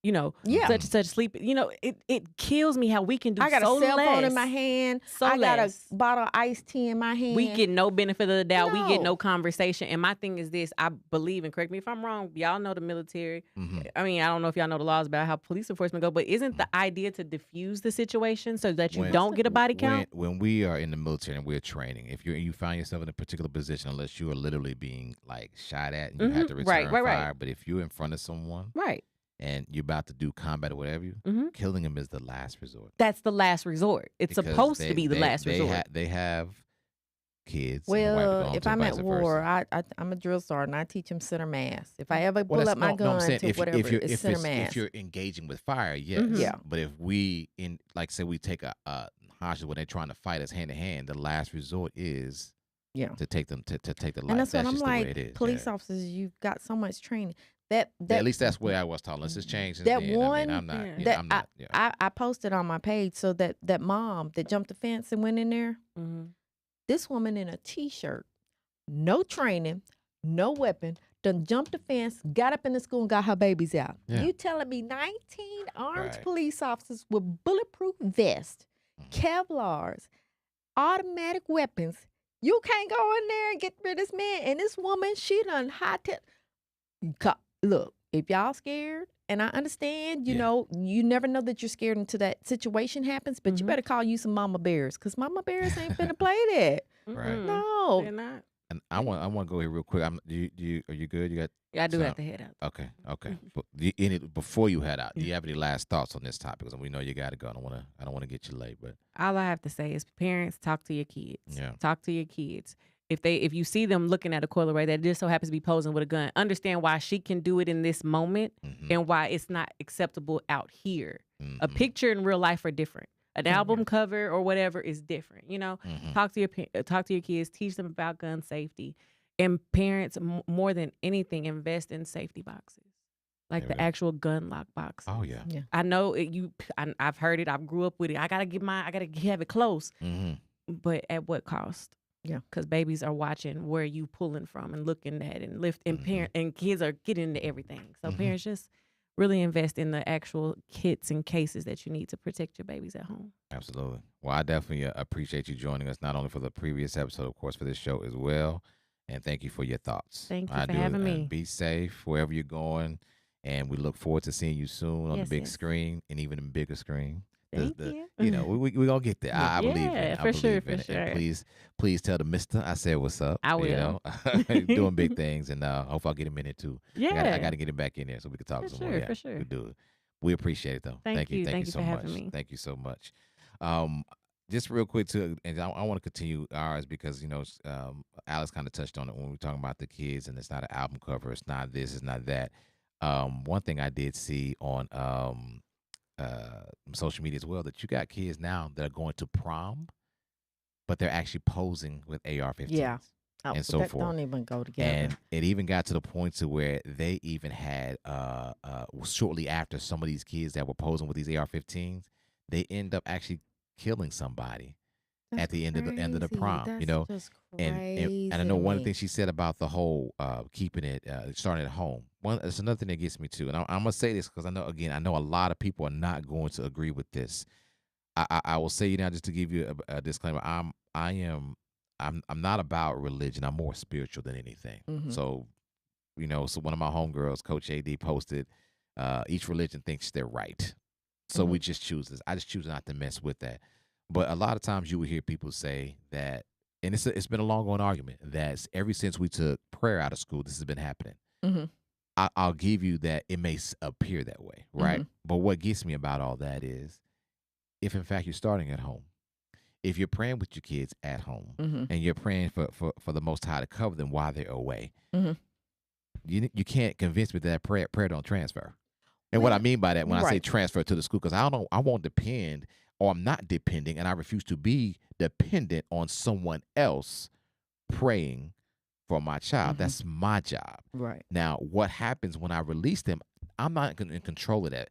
You know, Yeah. such and such sleep. You know, it kills me how we can do I got so a cell phone less. in my hand. So I got less. a bottle of iced tea in my hand. We get no benefit of the doubt. We get No. no conversation. And my thing is this: I believe, and correct me if I'm wrong, y'all know the military. I mean, I don't know if y'all know the laws about how police enforcement go, but isn't the idea to diffuse the situation so that you don't get a body count? When we are in the military and we're training, if you find yourself in a particular position, unless you are literally being like shot at and you have to return fire, but if you're in front of someone, Right. and you're about to do combat or whatever, killing them is the last resort. That's the last resort. It's Because supposed to be the last resort. They have kids. and a wife to go Well, home if to, I'm vice at war, versa. I'm a drill sergeant. I teach them center mass. If I ever Well, pull that's- up my no, gun I'm saying to if, whatever, if you're, it's if center it's, mass. if you're engaging with fire, yes. Yeah. But if we like say we take a hostage when they're trying to fight us hand to hand, the last resort is to take them to take the life. And that's what I'm just the way like. it is. Police yeah. officers, you've got so much training. That At least that's where I was taught. Unless it's changed since that then. one I mean, I'm not. yeah. You know, that I'm not. Yeah. I posted on my page, so that mom that jumped the fence and went in there, this woman in a t-shirt, no training, no weapon, done jumped the fence, got up in the school and got her babies out. Yeah. You telling me 19 armed Right. police officers with bulletproof vests, Kevlars, automatic weapons, you can't go in there and get rid of this man. And this woman, she done look, if y'all scared, and I understand, you know, you never know that you're scared until that situation happens, but you better call you some mama bears, because mama bears ain't finna play that. Right. No. They're not. And I want to go here real quick. Are you good? You got. Yeah, I do So- have to head out. Okay. But before you head out, do you have any last thoughts on this topic? Because we know you got to go. I don't want to get you late, but All I have to say is, parents, talk to your kids. Yeah. Talk to your kids. If you see them looking at a coil array that just so happens to be posing with a gun, understand why she can do it in this moment and why it's not acceptable out here. A picture and real life are different. An album cover or whatever is different. You know, talk to your kids, teach them about gun safety, and parents more than anything invest in safety boxes, like the actual gun lock boxes. oh yeah. I know I've heard it. I grew up with it. I gotta have it close, but at what cost? Yeah. Because babies are watching where you pulling from and looking at and lift, and parent and kids are getting into everything. So parents, just really invest in the actual kits and cases that you need to protect your babies at home. Absolutely. Well, I definitely appreciate you joining us, not only for the previous episode, of course, for this show as well. And thank you for your thoughts. Thank you I for do. having And me. be safe wherever you're going. And we look forward to seeing you soon on the Yes, big yes. screen and even the bigger screen. Thank you. You know, we're going to get there. I believe in Yeah, it. I for believe sure, in for it. And sure. please tell the mister I said what's up. I will. You know, doing big things. And hopefully I'll get him in it too. I Yeah. got to get him back in there so we can talk For some sure, more. Yeah, for sure. we do it. We appreciate it, though. Thank you. Thank Thank you you so for much. having me. Thank you so much. Just real quick too, and I want to continue ours because Alex kind of touched on it when we were talking about the kids, and it's not an album cover, it's not this, it's not that. One thing I did see on social media as well, that you got kids now that are going to prom, but they're actually posing with AR-15s. Yeah. And so that forth. don't even go together. And it even got to the point to where they even had shortly after some of these kids that were posing with these AR-15s, they end up actually killing somebody at the end of the prom. That's you know, just and I know one of the things she said about the whole keeping it starting at home. It's another thing that gets me too, and I'm gonna say this because I know a lot of people are not going to agree with this. I will say now, just to give you a disclaimer, I'm not about religion. I'm more spiritual than anything. Mhm. So, so one of my homegirls, Coach AD, posted, each religion thinks they're right. So we just choose this. I just choose not to mess with that. But a lot of times you will hear people say that, and it's been a long-going argument, that ever since we took prayer out of school, this has been happening. Mhm. I'll give you that it may appear that way, right? But what gets me about all that is, if in fact you're starting at home, if you're praying with your kids at home, and you're praying for the Most High to cover them while they're away, you can't convince me that prayer don't transfer. And what I mean by that, when I say transfer to the school, because I won't depend, or I'm not depending, and I refuse to be dependent on someone else praying for my child. That's my job. Right. Now, what happens when I release them, I'm not in control of that.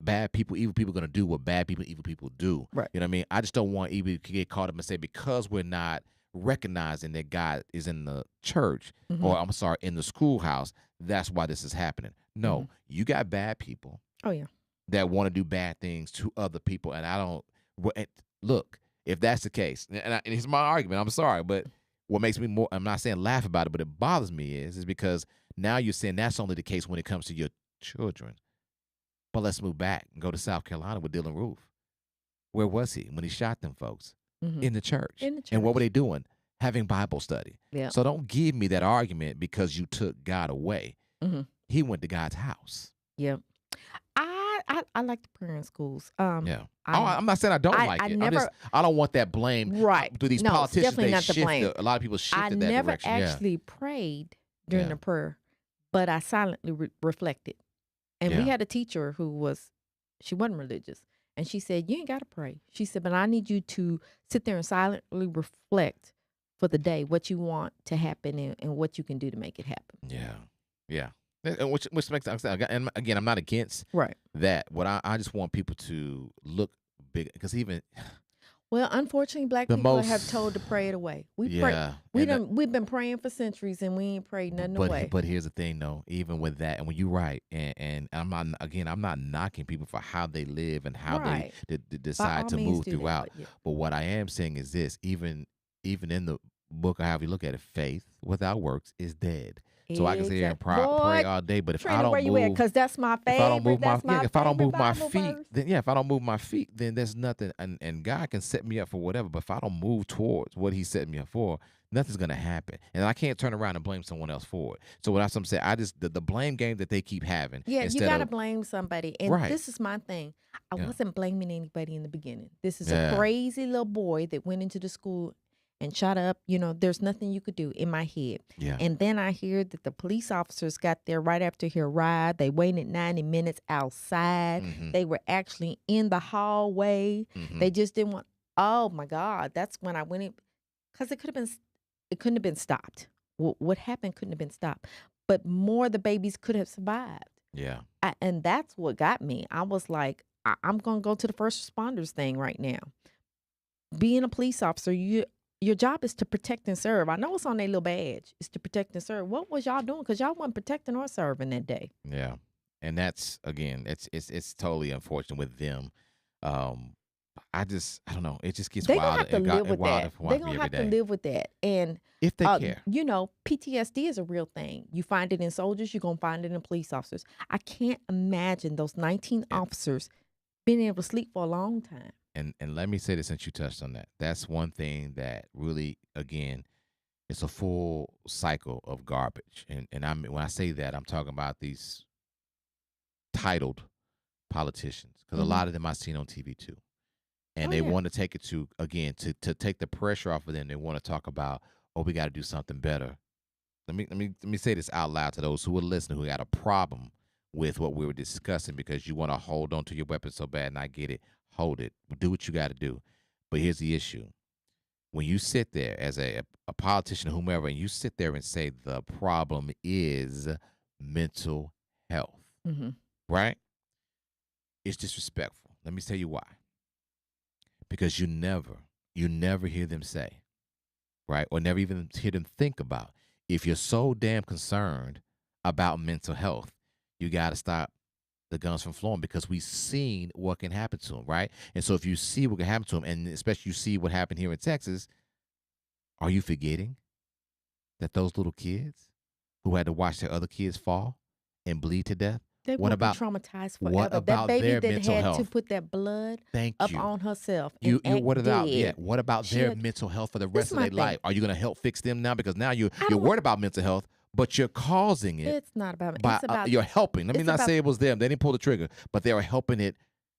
Bad people, evil people are going to do what bad people, evil people do. Right. You know what I mean? I just don't want evil to get caught up and say, because we're not recognizing that God is in the church, or I'm sorry, in the schoolhouse, that's why this is happening. No, you got bad people. Oh, yeah. That want to do bad things to other people. And I don't, look, if that's the case, and it's my argument, I'm sorry, but what makes me more, I'm not saying laugh about it, but it bothers me is because now you're saying that's only the case when it comes to your children. But let's move back and go to South Carolina with Dylan Roof. Where was he when he shot them folks? In the church. And what were they doing? Having Bible study. Yeah. So don't give me that argument because you took God away. He went to God's house. Yeah. I like the prayer in schools. Yeah. I'm not saying I don't like it. I don't want that blame. Right. Through these No, it's politicians, definitely they not the shift. blame. A lot of people shifted that I never direction. actually prayed during the prayer, but I silently reflected. And we had a teacher she wasn't religious. And she said, you ain't got to pray. She said, but I need you to sit there and silently reflect for the day what you want to happen and what you can do to make it happen. Yeah. Yeah. And which makes sense. And again, I'm not against that. What I just want people to look big, because even well, unfortunately, black people have told to pray it away. We've been praying for centuries and we ain't prayed nothing away. But here's the thing, though. Even with that, and when you're right, and I'm not knocking people for how they live and how they decide to move throughout. But what I am saying is this: even in the book, however you look at it, faith without works is dead. So I can sit here and pray all day, but if I don't move, because that's my favorite. If I don't move my feet, if I don't move my feet, then there's nothing. And God can set me up for whatever, but if I don't move towards what He set me up for, nothing's gonna happen. And I can't turn around and blame someone else for it. So what I'm saying, I just the blame game that they keep having. Yeah, you gotta blame somebody. And this is my thing. I wasn't blaming anybody in the beginning. This is a crazy little boy that went into the school and shot up. There's nothing you could do in my head. Yeah. And then I hear that the police officers got there right after he arrived. They waited 90 minutes outside. They were actually in the hallway. They just didn't want, oh my God. That's when I went in, because it couldn't have been stopped. What happened couldn't have been stopped. But more the babies could have survived. Yeah. And that's what got me. I was like, I'm going to go to the first responders thing right now. Being a police officer, your job is to protect and serve. I know it's on their little badge. It's to protect and serve. What was y'all doing? Because y'all wasn't protecting or serving that day. Yeah. And that's again, it's totally unfortunate with them. I don't know. It just gets They're gonna wilder have to and live with that. wilder They're for me gonna every have to day. live with that. And If they care. you know, PTSD is a real thing. You find it in soldiers, you're gonna find it in police officers. I can't imagine those 19 officers being able to sleep for a long time. And let me say this, since you touched on that. That's one thing that really, again, it's a full cycle of garbage. And when I say that, I'm talking about these titled politicians, because a lot of them I've seen on TV too. And they want to take it to, again, to take the pressure off of them. They want to talk about, oh, we got to do something better. Let me say this out loud to those who are listening, who got a problem with what we were discussing, because you want to hold on to your weapon so bad, and I get it. Hold it. Do what you got to do. But here's the issue. When you sit there as a politician or whomever, and you sit there and say the problem is mental health, right? It's disrespectful. Let me tell you why. Because you never hear them say, right, or never even hear them think about, if you're so damn concerned about mental health, you got to stop the guns from flowing, because we've seen what can happen to them, right? And so if you see what can happen to them, and especially you see what happened here in Texas, are you forgetting that those little kids who had to watch their other kids fall and bleed to death? They What will be about traumatized forever. what about that baby their that mental had health? to put that blood up on herself. And What about dead. what about She their had- mental health for the This rest is of my their thing. life? Are you going to help fix them now? Because now you're don't worried about mental health, but you're causing it. It's not about. By, It's about. you're helping. Let me it's not about- say it was them. They didn't pull the trigger, but they were helping it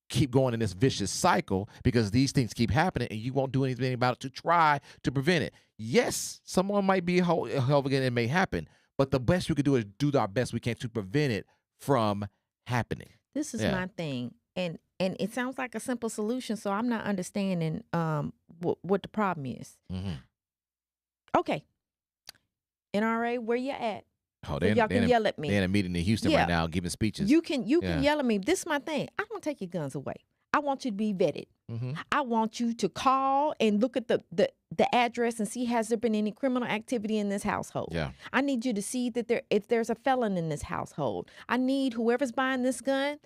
keep going in this vicious cycle, because these things keep happening, and you won't do anything about it to try to prevent it. Yes, someone might be held again. It may happen, but the best we can do is do our best we can to prevent it from happening. This is Yeah. my thing, and it sounds like a simple solution. So I'm not understanding what the problem is. Okay, NRA, where you at? Oh, So y'all can yell at me. They're in a meeting in Houston Yeah. right now giving speeches. You can Yeah. yell at me. This is my thing. I don't take your guns away. I want you to be vetted. Mm-hmm. I want you to call and look at the address and see, has there been any criminal activity in this household? Yeah. I need you to see that if there's a felon in this household. I need whoever's buying this gun.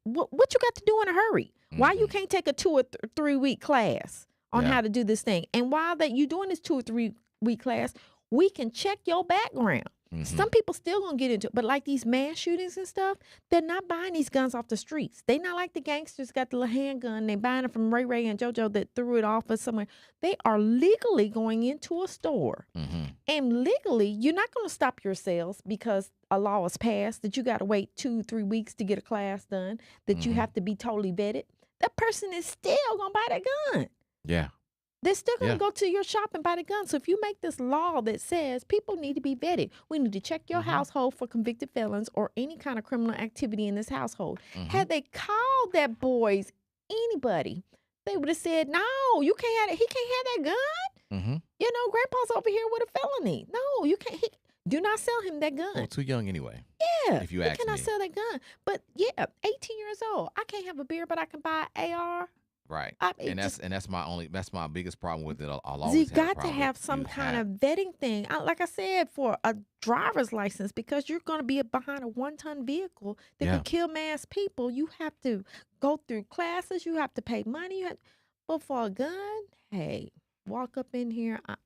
What you got to do in a hurry? Why you can't take a 2 or 3 week class on how to do this thing? And while that you doing this 2 or 3 week class, we can check your background. Some people still gonna get into it, but like these mass shootings and stuff, they're not buying these guns off the streets. They not like the gangsters got the little handgun. They buying it from Ray Ray and JoJo that threw it off of somewhere. They are legally going into a store, and legally, you're not gonna stop your sales because a law is passed that you got to wait 2-3 weeks to get a class done. That you have to be totally vetted. That person is still gonna buy that gun. Yeah. They're still going to go to your shop and buy the gun. So if you make this law that says people need to be vetted, we need to check your household for convicted felons or any kind of criminal activity in this household. Had they called that boys anybody, they would have said, no, you can't have it. He can't have that gun. You know, grandpa's over here with a felony. No, you can't. Do not sell him that gun. Well, too young anyway. Yeah, if you he ask cannot me. sell that gun. But yeah, 18 years old. I can't have a beer, but I can buy an AR. Right. It That's my biggest problem with it. I'll You always got to problem have with- some you kind have- of vetting thing. Like I said, for a driver's license, because you're going to be behind a 1-ton vehicle that Yeah. can kill mass people. You have to go through classes. You have to pay money. But for a gun, hey, walk up in here. I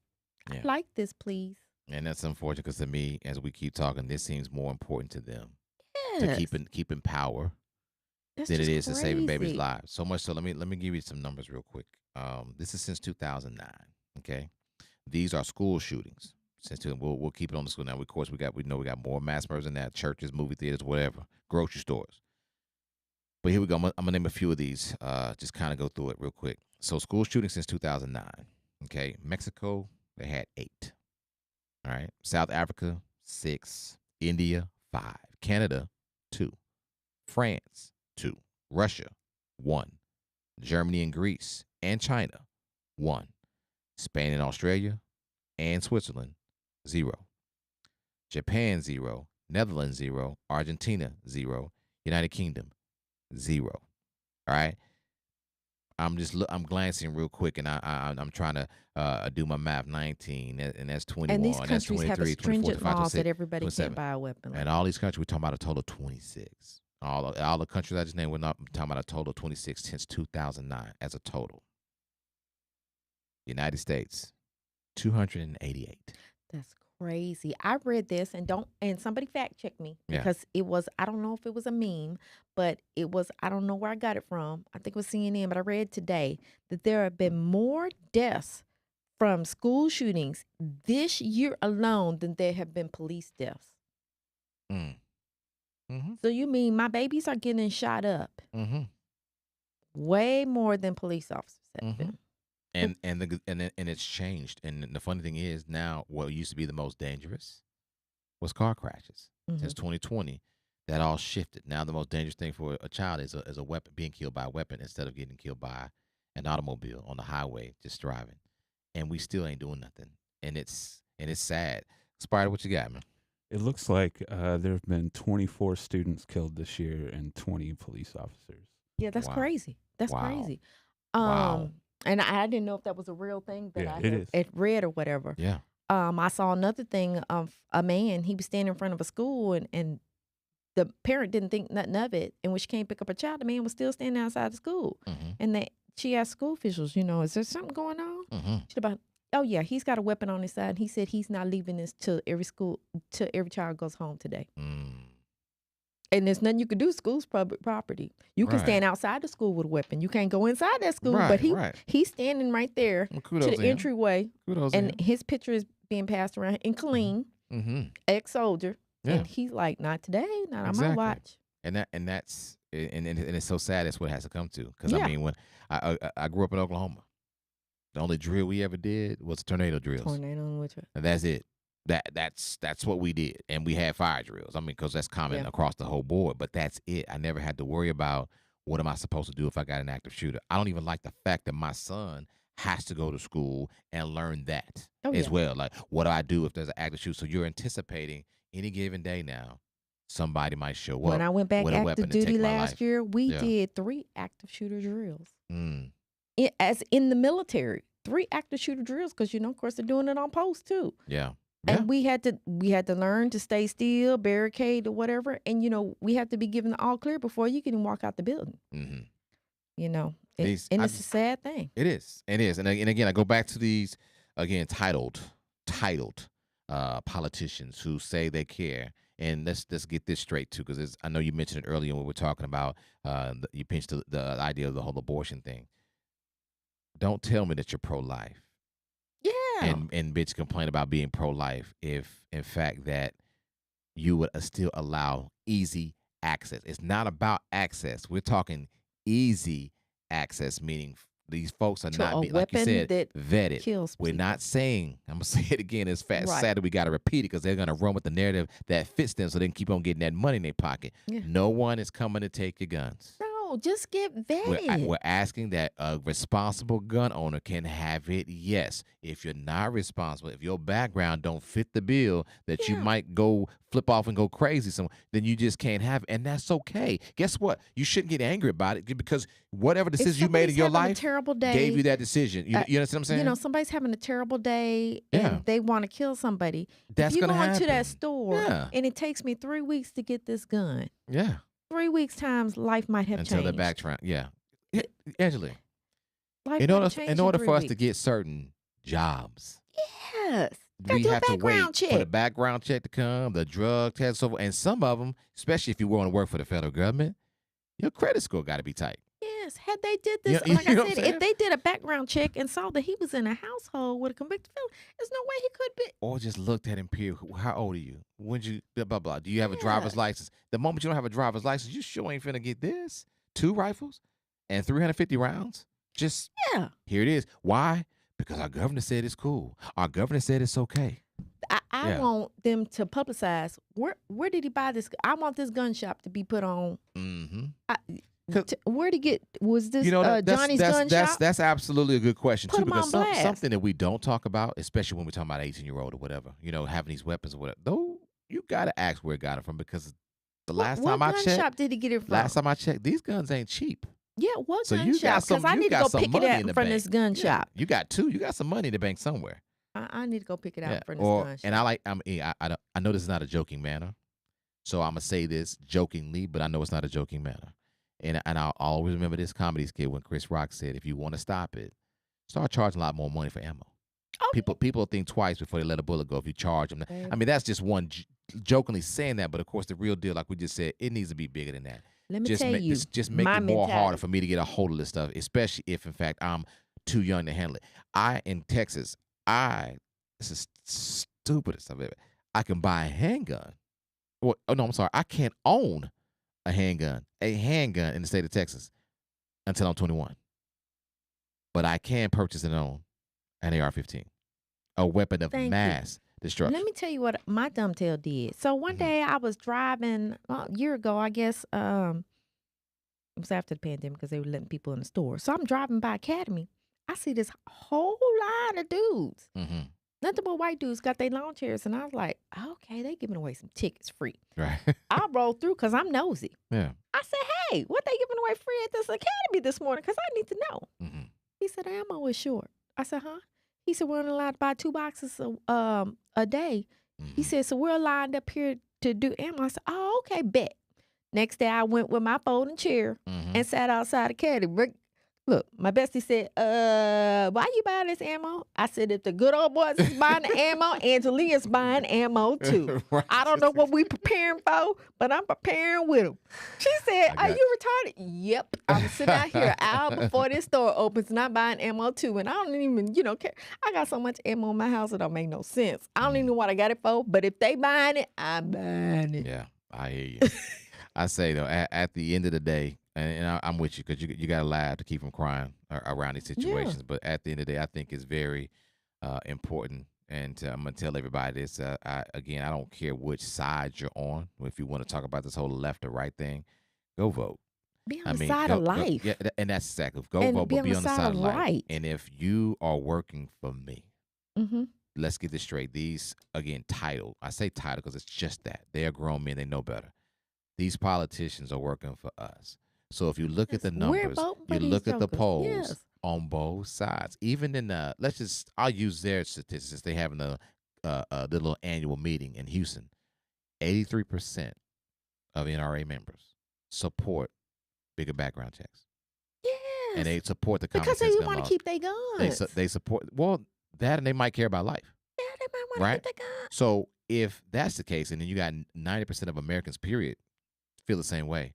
like this, please. And that's unfortunate, because to me, as we keep talking, this seems more important to them Yes. to keep in power That's than it just is to saving babies' crazy. lives. So much so, let me give you some numbers real quick. This is since 2009. Okay, these are school shootings. We'll keep it on the school now. Of course, we know we got more mass murders than that. Churches, movie theaters, whatever, grocery stores. But here we go. I'm gonna name a few of these. Just kind of go through it real quick. So school shootings since 2009. Okay, Mexico, they had 8. All right, South Africa 6, India 5, Canada 2, France 2, Russia 1, Germany and Greece and China 1, Spain and Australia and Switzerland 0, Japan 0, Netherlands 0, Argentina 0, United Kingdom 0. All right. I'm glancing real quick, and I'm trying to do my math. 19, and that's 21, And these that's countries have 23, 24, stringent 25, laws that 26, everybody 27. can't buy a weapon. And all these countries, we're talking about a total of 26. All the countries I just named, we're not talking about a total of 26 since 2009 as a total. United States, 288. That's crazy. I read this and somebody fact checked me Yeah. because it was, I don't know if it was a meme, but it was, I don't know where I got it from. I think it was CNN, but I read today that there have been more deaths from school shootings this year alone than there have been police deaths. So you mean my babies are getting shot up way more than police officers have been. And it's changed. And the funny thing is now what used to be the most dangerous was car crashes. Since 2020, that all shifted. Now the most dangerous thing for a child is a weapon, being killed by a weapon instead of getting killed by an automobile on the highway just driving. And we still ain't doing nothing. And it's sad. Spider, what you got, man? It looks like there have been 24 students killed this year and 20 police officers. Yeah, that's crazy. That's crazy. Wow. And I didn't know if that was a real thing that I had read or whatever. Yeah. I saw another thing of a man. He was standing in front of a school, and the parent didn't think nothing of it. And when she came pick up a child, the man was still standing outside the school. And she asked school officials, is there something going on? She's about, oh yeah, he's got a weapon on his side. And he said he's not leaving this till every child goes home today. And there's nothing you can do. School's public property. You can stand outside the school with a weapon. You can't go inside that school. But he's standing right there to the entryway. And his picture is being passed around in clean, ex-soldier. Yeah. And he's like, not today, not on my watch. And it's so sad. That's what it has to come to. Because I mean, when I grew up in Oklahoma, the only drill we ever did was tornado drills. And that's it. That's what we did. And we had fire drills. I mean, because that's common across the whole board. But that's it. I never had to worry about what am I supposed to do if I got an active shooter. I don't even like the fact that my son has to go to school and learn that as well. Like, what do I do if there's an active shooter? So you're anticipating any given day now, somebody might show up. When I went back with a weapon active to take duty my last life. year, we did 3 active shooter drills. Mm. As in the military, 3 active shooter drills because of course they're doing it on post too. Yeah. And we had to learn to stay still, barricade or whatever, and we have to be given the all clear before you can walk out the building. And it's a sad thing. It is. And again, I go back to these titled politicians who say they care. And let's get this straight too, because I know you mentioned it earlier when we were talking about you pinched the idea of the whole abortion thing. Don't tell me that you're pro-life. Yeah. And bitch complain about being pro-life if in fact that you would still allow easy access. It's not about access. We're talking easy access, meaning these folks are not being, like you said, vetted. We're not saying, I'm going to say it again, it's sad that we got to repeat it because they're going to run with the narrative that fits them so they can keep on getting that money in their pocket. Yeah. No one is coming to take your guns. No, just get vetted. We're asking that a responsible gun owner can have it, yes. If you're not responsible, if your background don't fit the bill, that you might go flip off and go crazy somewhere, then you just can't have it, and that's okay. Guess what? You shouldn't get angry about it because whatever decision you made in your life gave you that decision. You understand what I'm saying? Somebody's having a terrible day and they want to kill somebody. That's if you going to go happen. into that store and it takes me 3 weeks to get this gun. Yeah. 3 weeks times life might have until changed. the background. Yeah. Anjelie, life in order for us to get certain jobs. Yes. We have to wait for the background check to come, the drug test, so forth. And some of them, especially if you want to work for the federal government, your credit score got to be tight. Yes, had they did this, like I said, if they did a background check and saw that he was in a household with a convicted felon, there's no way he could be. Or just looked at him, period. How old are you? When you, blah, blah, blah. Do you have a driver's license? The moment you don't have a driver's license, you sure ain't finna get this. 2 rifles and 350 rounds. Just, here it is. Why? Because our governor said it's cool. Our governor said it's okay. I want them to publicize where did he buy this? I want this gun shop to be put on. Where to get was this Johnny's gun shop? That's absolutely a good question Put too, because something that we don't talk about, especially when we're talking about 18-year-old or whatever, having these weapons or whatever. Though you gotta ask where it got it from because the last time I checked, what gun shop did he get it from? Last time I checked, these guns ain't cheap. Yeah, what gun shop? Because I need to go pick it up from this gun shop. You got 2. You got some money in the bank somewhere. I need to go pick it out from this gun shop. And I know this is not a joking manner. So I'm gonna say this jokingly, but I know it's not a joking matter. And I'll always remember this comedy skit when Chris Rock said, if you want to stop it, start charging a lot more money for ammo. People think twice before they let a bullet go if you charge them. I mean, that's just one jokingly saying that, but of course the real deal, like we just said, it needs to be bigger than that. Let me tell you, just make it more harder for me to get a hold of this stuff, especially if in fact I'm too young to handle it. In Texas, this is stupidest of it. I can buy a handgun. Well, oh no, I'm sorry. I can't own a handgun in the state of Texas until I'm 21. But I can purchase and own an AR-15, a weapon of mass destruction. Let me tell you what my dumb tail did. So one day I was driving a year ago, I guess. It was after the pandemic because they were letting people in the store. So I'm driving by Academy. I see this whole line of dudes. Nothing but white dudes got their lawn chairs. And I was like, okay, they giving away some tickets free. Right. I rolled through because I'm nosy. Yeah. I said, hey, what they giving away free at this Academy this morning? Because I need to know. He said, ammo is short. I said, huh? He said, we're only allowed to buy 2 boxes a day. He said, so we're lined up here to do ammo. I said, oh, okay, bet. Next day, I went with my folding chair and sat outside Academy. Look, my bestie said, why you buying this ammo? I said, if the good old boys is buying the ammo, Anjelie is buying ammo too. Right. I don't know what we preparing for, but I'm preparing with them. She said, are you retarded? Yep. I'm sitting out here an hour before this store opens and I'm buying ammo too. And I don't even, care. I got so much ammo in my house it don't make no sense. I don't even know what I got it for, but if they buying it, I'm buying it. Yeah, I hear you. I say though, at the end of the day, and I'm with you because you got to laugh to keep from crying around these situations. But at the end of the day, I think it's very important. And I'm going to tell everybody this. I don't care which side you're on. If you want to talk about this whole left or right thing, go vote. Be on the side of life. Yeah, and that's exactly. Go vote, but be on the side of life. And if you are working for me, let's get this straight. These, again, title. I say title because it's just that. They are grown men. They know better. These politicians are working for us. So if you look at the numbers, you look at the polls on both sides. Even in I'll use their statistics. They having the little annual meeting in Houston. 83% of NRA members support bigger background checks. Yes, and they support the because they want to keep their guns. They support that, and they might care about life. Yeah, they might want to keep their guns. So if that's the case, and then you got 90% of Americans, period, feel the same way,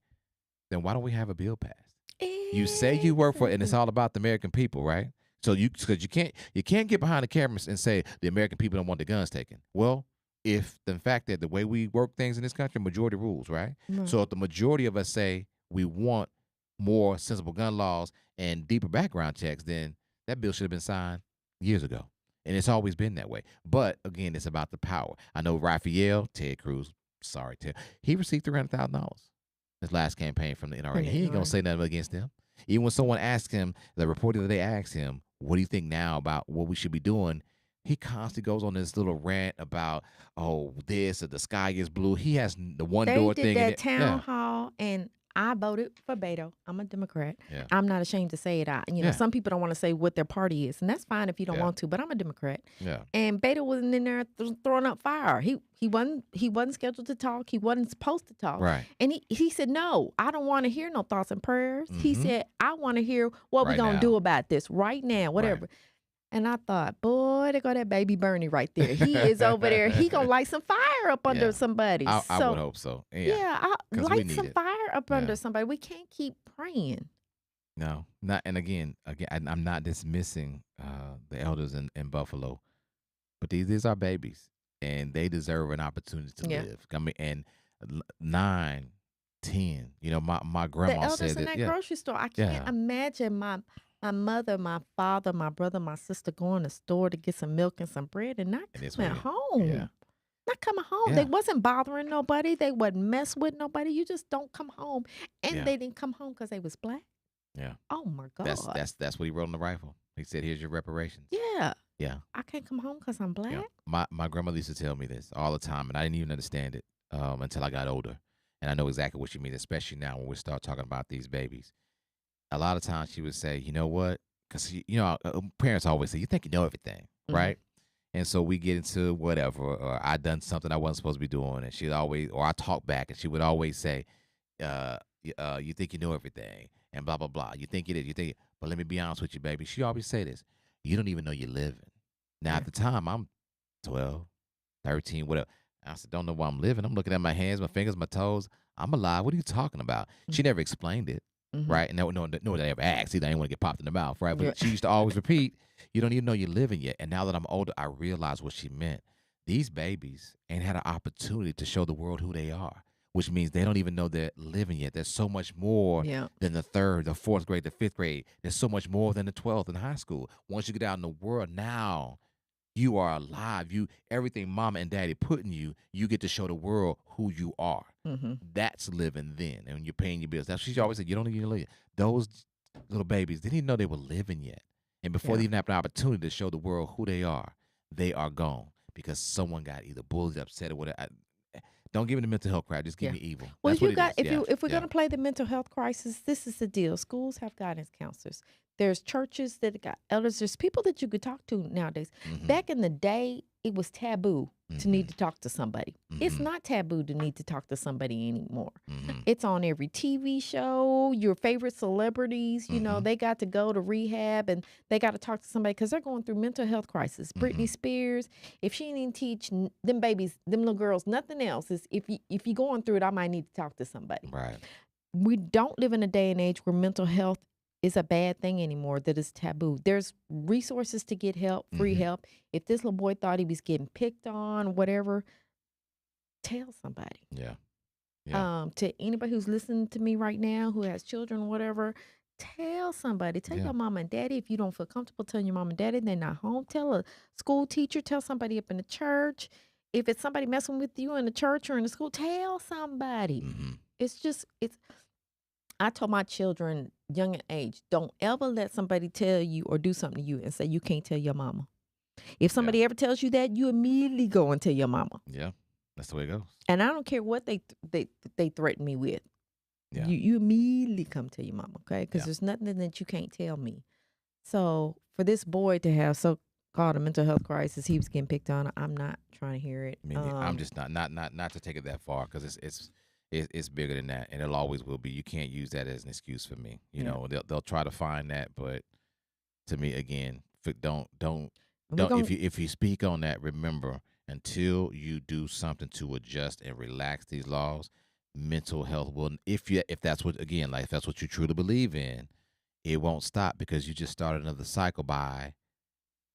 then why don't we have a bill passed? You say you work for, and it's all about the American people, right? So because you can't get behind the cameras and say the American people don't want the guns taken. Well, if the fact that the way we work things in this country, majority rules, right? So if the majority of us say we want more sensible gun laws and deeper background checks, then that bill should have been signed years ago. And it's always been that way. But again, it's about the power. I know Raphael, Ted Cruz, sorry, Ted, he received $300,000 his last campaign from the NRA. He ain't gonna say nothing against them. Even when someone asked him, the reporter that they asked him, what do you think now about what we should be doing? He constantly goes on this little rant about, this or the sky is blue. He has the one door thing. They did that town hall, and I voted for Beto. I'm a Democrat. Yeah. I'm not ashamed to say it. Some people don't want to say what their party is, and that's fine if you don't want to. But I'm a Democrat. Yeah. And Beto wasn't in there throwing up fire. He wasn't scheduled to talk. He wasn't supposed to talk. Right. And he said, no, I don't want to hear no thoughts and prayers. He said, I want to hear what we're gonna do about this right now, whatever. Right. And I thought, boy, there go that baby Bernie right there. He is over there. He gonna light some fire up under somebody. I would hope so. Yeah, light some fire up under somebody. We can't keep praying. No, not. And again, I'm not dismissing the elders in Buffalo, but these are babies, and they deserve an opportunity to live. I mean, and 9, 10. My grandma the elders said in that grocery store. I can't imagine my mother, my father, my brother, my sister going to the store to get some milk and some bread and not coming home. Yeah. Not coming home. Yeah. They wasn't bothering nobody. They wasn't mess with nobody. You just don't come home. And they didn't come home because they was black. Yeah. Oh my God. That's what he wrote on the rifle. He said, "Here's your reparations." Yeah. Yeah. I can't come home because I'm black. Yeah. My grandmother used to tell me this all the time, and I didn't even understand it until I got older. And I know exactly what she means, especially now when we start talking about these babies. A lot of times she would say, you know what? Because, parents always say, you think you know everything, right? And so we get into whatever, or I done something I wasn't supposed to be doing, and she'd always, or I talk back, and she would always say, you think you know everything, and blah, blah, blah. You think it is, but let me be honest with you, baby. She always say this, you don't even know you're living. Now, at the time, I'm 12, 13, whatever. I said, don't know why I'm living. I'm looking at my hands, my fingers, my toes. I'm alive. What are you talking about? She never explained it, right? And no one ever asked. Either I didn't want to get popped in the mouth, right? But she used to always repeat, you don't even know you're living yet. And now that I'm older, I realize what she meant. These babies ain't had an opportunity to show the world who they are, which means they don't even know they're living yet. There's so much more than the third, the fourth grade, the fifth grade. There's so much more than the 12th in high school. Once you get out in the world, now you are alive. Everything mama and daddy put in you, you get to show the world who you are. That's living then. And when you're paying your bills. That's what she always said, you don't even live. Those little babies, they didn't even know they were living yet. And before they even have an opportunity to show the world who they are gone because someone got either bullied, upset, or whatever. Don't give me the mental health crap. Just give me evil. Well, That's if we're gonna play the mental health crisis, this is the deal. Schools have guidance counselors. There's churches that got elders. There's people that you could talk to nowadays. Back in the day, it was taboo to need to talk to somebody. It's not taboo to need to talk to somebody anymore. It's on every TV show. Your favorite celebrities, you know, they got to go to rehab and they got to talk to somebody because they're going through mental health crisis. Britney Spears, if she didn't teach them babies, them little girls, nothing else, is if you're going through it, I might need to talk to somebody. Right. We don't live in a day and age where mental health is a bad thing anymore, that is taboo. There's resources to get help, free help. If this little boy thought he was getting picked on, whatever, tell somebody. To anybody who's listening to me right now, who has children, whatever, tell somebody. Tell your mom and daddy. If you don't feel comfortable telling your mom and daddy, they're not home. Tell a school teacher. Tell somebody up in the church. If it's somebody messing with you in the church or in the school, tell somebody. I told my children, young in age, don't ever let somebody tell you or do something to you and say you can't tell your mama. If somebody ever tells you that, you immediately go and tell your mama. Yeah, that's the way it goes. And I don't care what they threaten me with. Yeah. You immediately come tell your mama, okay? Because there's nothing that you can't tell me. So for this boy to have so-called a mental health crisis, he was getting picked on. I'm not trying to hear it. I'm just not to take it that far because it's bigger than that, and it always will be. You can't use that as an excuse for me. You know, they'll try to find that, but to me, again, don't. If you speak on that, remember, until you do something to adjust and relax these laws, mental health will. If that's what you truly believe in, it won't stop because you just started another cycle by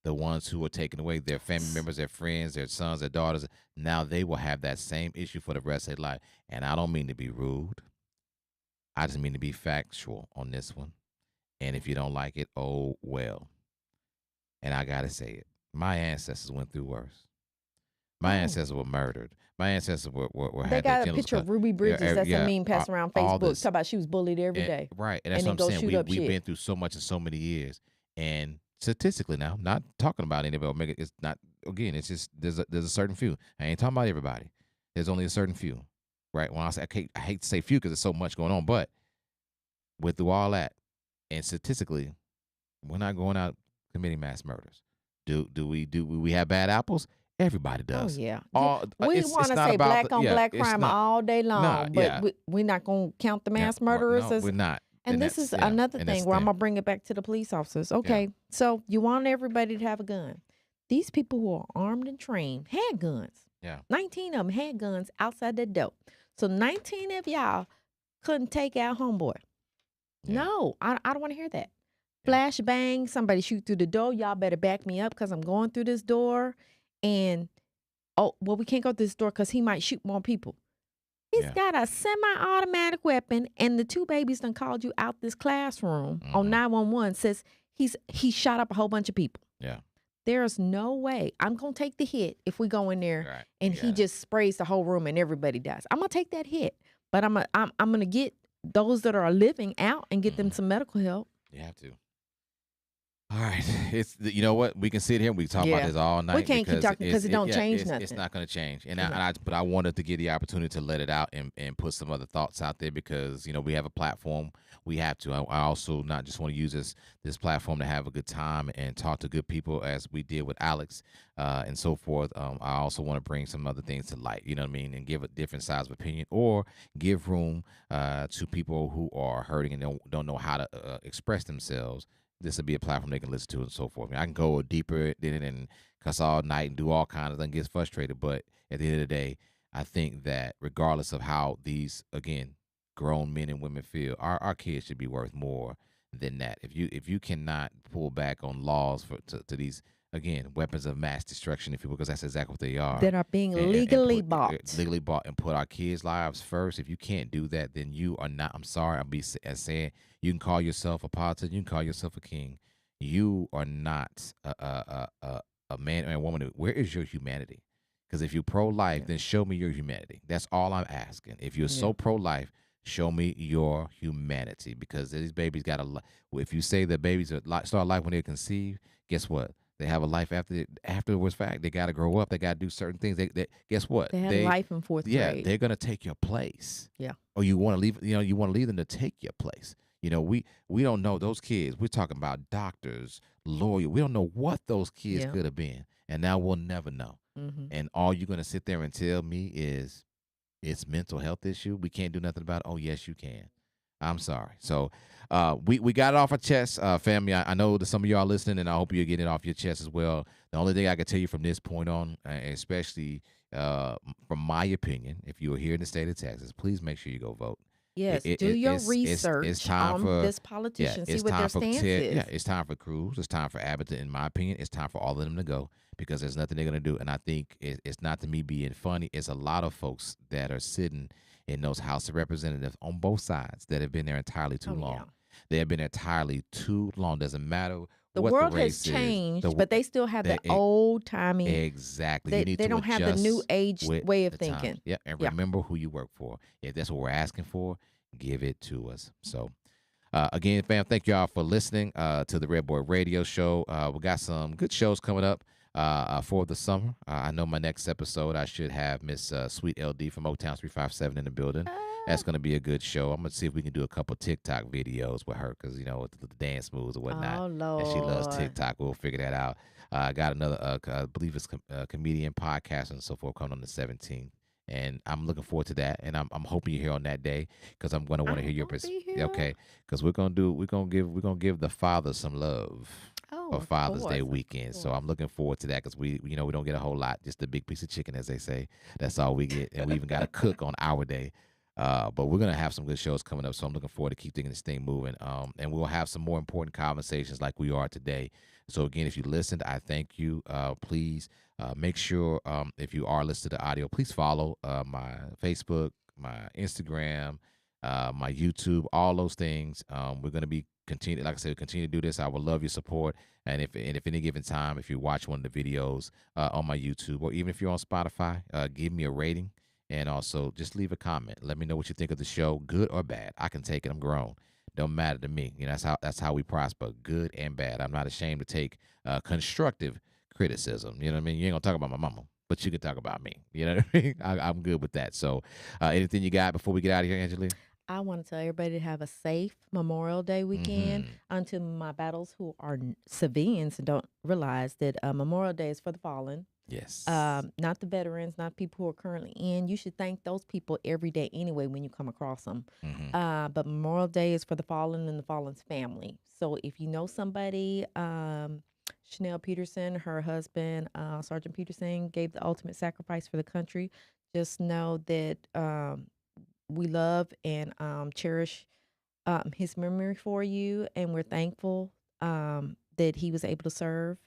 the ones who are taking away their family members, their friends, their sons, their daughters. Now they will have that same issue for the rest of their life. And I don't mean to be rude. I just mean to be factual on this one. And if you don't like it, oh, well. And I got to say it. My ancestors went through worse. My ancestors were murdered. My ancestors were they got a picture of Ruby Bridges. That's a meme passing around Facebook. Talk about she was bullied every day. Right. And that's what I'm saying. We've been through so much in so many years. And statistically now, not talking about anybody, it's not, again, it's just, there's a certain few. I ain't talking about everybody. There's only a certain few, right? When I say, I hate to say few because there's so much going on, but with through all that, and statistically, we're not going out committing mass murders. Do we have bad apples? Everybody does. Oh, yeah. We want to say black on black crime all day long, but we're not going to count the mass murderers as... We're not. And this is another thing where I'm going to bring it back to the police officers. Okay, so you want everybody to have a gun. These people who are armed and trained had guns. Yeah. 19 of them had guns outside the door. So 19 of y'all couldn't take out homeboy. Yeah. No, I don't want to hear that. Flash bang, somebody shoot through the door. Y'all better back me up because I'm going through this door. And, we can't go through this door because he might shoot more people. He's got a semi-automatic weapon, and the two babies done called you out this classroom on 911, says he shot up a whole bunch of people. Yeah. There's no way. I'm going to take the hit if we go in there and he just sprays the whole room and everybody dies. I'm going to take that hit, but I'm going to get those that are living out and get them some medical help. You have to. All right, you know what, we can sit here and we can talk about Yeah. this all night. We can't keep talking because it don't change It's nothing. not going to change, and You know. but I wanted to get the opportunity to let it out and put some other thoughts out there because we have a platform. We have to. I also not just want to use this platform to have a good time and talk to good people as we did with Alex and so forth. I also want to bring some other things to light. You know what I mean, and give a different size of opinion or give room to people who are hurting and don't know how to express themselves. This will be a platform they can listen to and so forth. I mean, I can go deeper in it and cuss all night and do all kinds of things, get frustrated. But at the end of the day, I think that regardless of how these, again, grown men and women feel, our kids should be worth more than that. If you cannot pull back on laws to these, again, weapons of mass destruction, if you because that's exactly what they are. That are being legally bought. Legally bought and put our kids' lives first. If you can't do that, then you are not. I'm sorry. I'll be saying you can call yourself a politician. You can call yourself a king. You are not a man and a woman. Where is your humanity? Because if you're pro-life, then show me your humanity. That's all I'm asking. If you're so pro-life, show me your humanity. Because these babies got a. If you say that babies start life when they're conceived, guess what? They have a life afterwards. Fact, they got to grow up. They got to do certain things. They guess what? They have life in fourth grade. Yeah, they're gonna take your place. Yeah. Or you want to leave. You want to leave them to take your place. We don't know those kids. We're talking about doctors, lawyers. We don't know what those kids could have been, and now we'll never know. Mm-hmm. And all you're gonna sit there and tell me is it's mental health issue. We can't do nothing about it. Oh yes, you can. I'm sorry. So we got it off our chest, family. I know that some of y'all are listening, and I hope you're getting it off your chest as well. The only thing I can tell you from this point on, especially from my opinion, if you are here in the state of Texas, please make sure you go vote. Yes, do your research it's time on for, this politician. See what their stance is. Yeah, it's time for Cruz. It's time for Abbott. In my opinion, it's time for all of them to go because there's nothing they're going to do. And I think it's not to me being funny. It's a lot of folks that are sitting in those House of Representatives on both sides that have been there entirely too long. Yeah. They have been entirely too long. Doesn't matter the what world the race has changed, is. But they still have the old timey. Exactly. They don't have the new age way of thinking. Time. Yeah, and remember who you work for. If that's what we're asking for, give it to us. So, again, fam, thank y'all for listening to the Red Boy Radio Show. We got some good shows coming up for the summer. I know my next episode, I should have Miss Sweet LD from Motown 357 in the building. That's going to be a good show. I'm going to see if we can do a couple TikTok videos with her because, the dance moves or whatnot. Oh, Lord. And she loves TikTok. We'll figure that out. I got another, I believe it's comedian, podcast, and so forth coming on the 17th. And I'm looking forward to that. And I'm hoping you're here on that day because I'm going to want to hear your perspective. Okay, because we're gonna give the father some love for Father's Day weekend. So I'm looking forward to that because we don't get a whole lot, just a big piece of chicken, as they say. That's all we get, and we even got to cook on our day. But we're gonna have some good shows coming up, so I'm looking forward to keep taking this thing moving. And we'll have some more important conversations like we are today. So again, if you listened, I thank you. Please make sure if you are listening to the audio, please follow my Facebook, my Instagram, my YouTube, all those things. We're gonna be continue to do this. I would love your support. And if any given time, if you watch one of the videos on my YouTube, or even if you're on Spotify, give me a rating. And also, just leave a comment. Let me know what you think of the show, good or bad. I can take it. I'm grown. Don't matter to me. That's how we prosper, good and bad. I'm not ashamed to take constructive criticism. You know what I mean? You ain't gonna talk about my mama, but you can talk about me. You know what I mean? I'm good with that. So, anything you got before we get out of here, Anjelie? I want to tell everybody to have a safe Memorial Day weekend. Unto my battles who are civilians and don't realize that Memorial Day is for the fallen. Yes. Not the veterans, not people who are currently in. You should thank those people every day anyway when you come across them. But Memorial Day is for the fallen and the fallen's family. So if you know somebody, Chanel Peterson, her husband, Sergeant Peterson, gave the ultimate sacrifice for the country. Just know that we love and cherish his memory for you, and we're thankful that he was able to serve.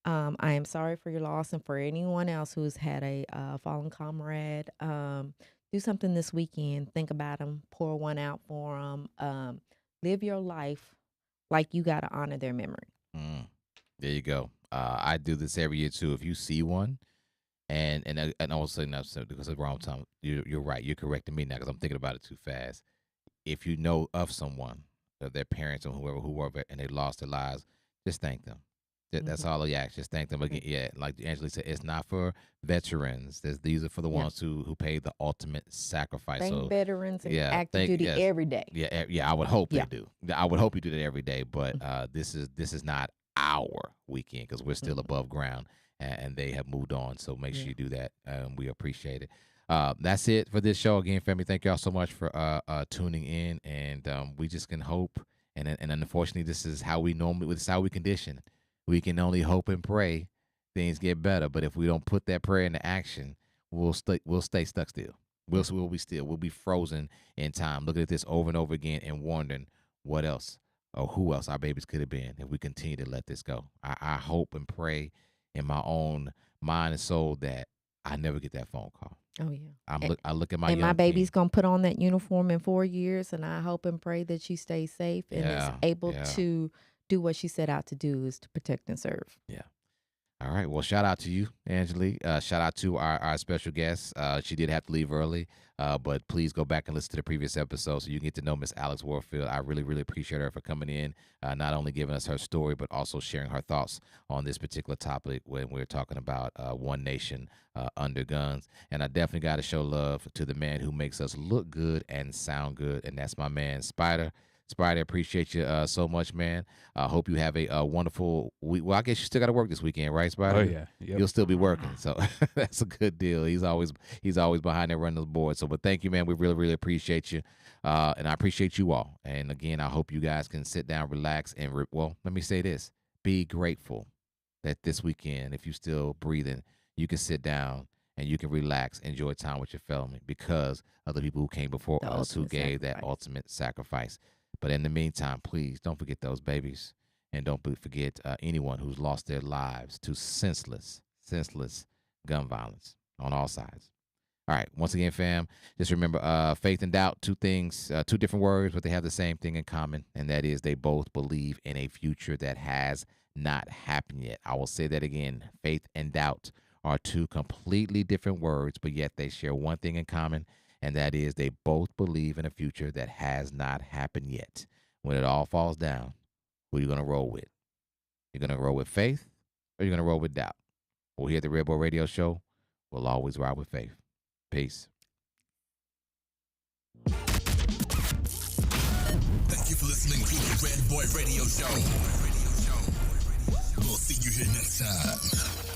I am sorry for your loss, and for anyone else who's had a fallen comrade. Do something this weekend. Think about them. Pour one out for them. Live your life like you got to honor their memory. There you go. I do this every year too. If you see one, and also not because it's wrong time. You're right. You're correcting me now because I'm thinking about it too fast. If you know of someone, their parents or whoever, and they lost their lives, Just thank them. That's all he asks. Just thank them again. Yeah, like Anjelie said, it's not for veterans. These are for the ones who paid the ultimate sacrifice. Thank veterans and active duty yes. every day. Yeah. I would hope they do. I would hope you do that every day. But this is not our weekend because we're still above ground and they have moved on. So make sure you do that. We appreciate it. That's it for this show. Again, family, thank y'all so much for tuning in. And we just can hope. And unfortunately, this is how we condition. We can only hope and pray things get better. But if we don't put that prayer into action, we'll stay stuck still. We'll be frozen in time, looking at this over and over again and wondering what else or who else our babies could have been if we continue to let this go. I hope and pray in my own mind and soul that I never get that phone call. Oh yeah. I look at my and young my baby's teen. gonna put on that uniform in 4 years, and I hope and pray that she stays safe and is able to do what she set out to do, is to protect and serve. Yeah. All right. Well, shout out to you, Anjelie. Shout out to our special guest. She did have to leave early, but please go back and listen to the previous episode so you can get to know Miss Alex Warfield. I really, really appreciate her for coming in, not only giving us her story, but also sharing her thoughts on this particular topic when we're talking about One Nation under guns. And I definitely got to show love to the man who makes us look good and sound good, and that's my man, Spider. Spider, appreciate you so much, man. I hope you have a wonderful week. Well, I guess you still got to work this weekend, right, Spider? Oh yeah, yep. You'll still be working, so that's a good deal. He's always behind there running those boards. So, but thank you, man. We really, really appreciate you, and I appreciate you all. And again, I hope you guys can sit down, relax, and let me say this: be grateful that this weekend, if you're still breathing, you can sit down and you can relax, enjoy time with your family because of the people who came before us who gave that ultimate sacrifice. But in the meantime, please don't forget those babies, and don't forget anyone who's lost their lives to senseless gun violence on all sides. All right. Once again, fam, just remember faith and doubt, two things, two different words, but they have the same thing in common, and that is they both believe in a future that has not happened yet. I will say that again. Faith and doubt are two completely different words, but yet they share one thing in common, and that is they both believe in a future that has not happened yet. When it all falls down, who are you going to roll with? You're going to roll with faith, or you're going to roll with doubt? Well, here at the Red Boy Radio Show, we'll always ride with faith. Peace. Thank you for listening to the Red Boy Radio Show. We'll see you here next time.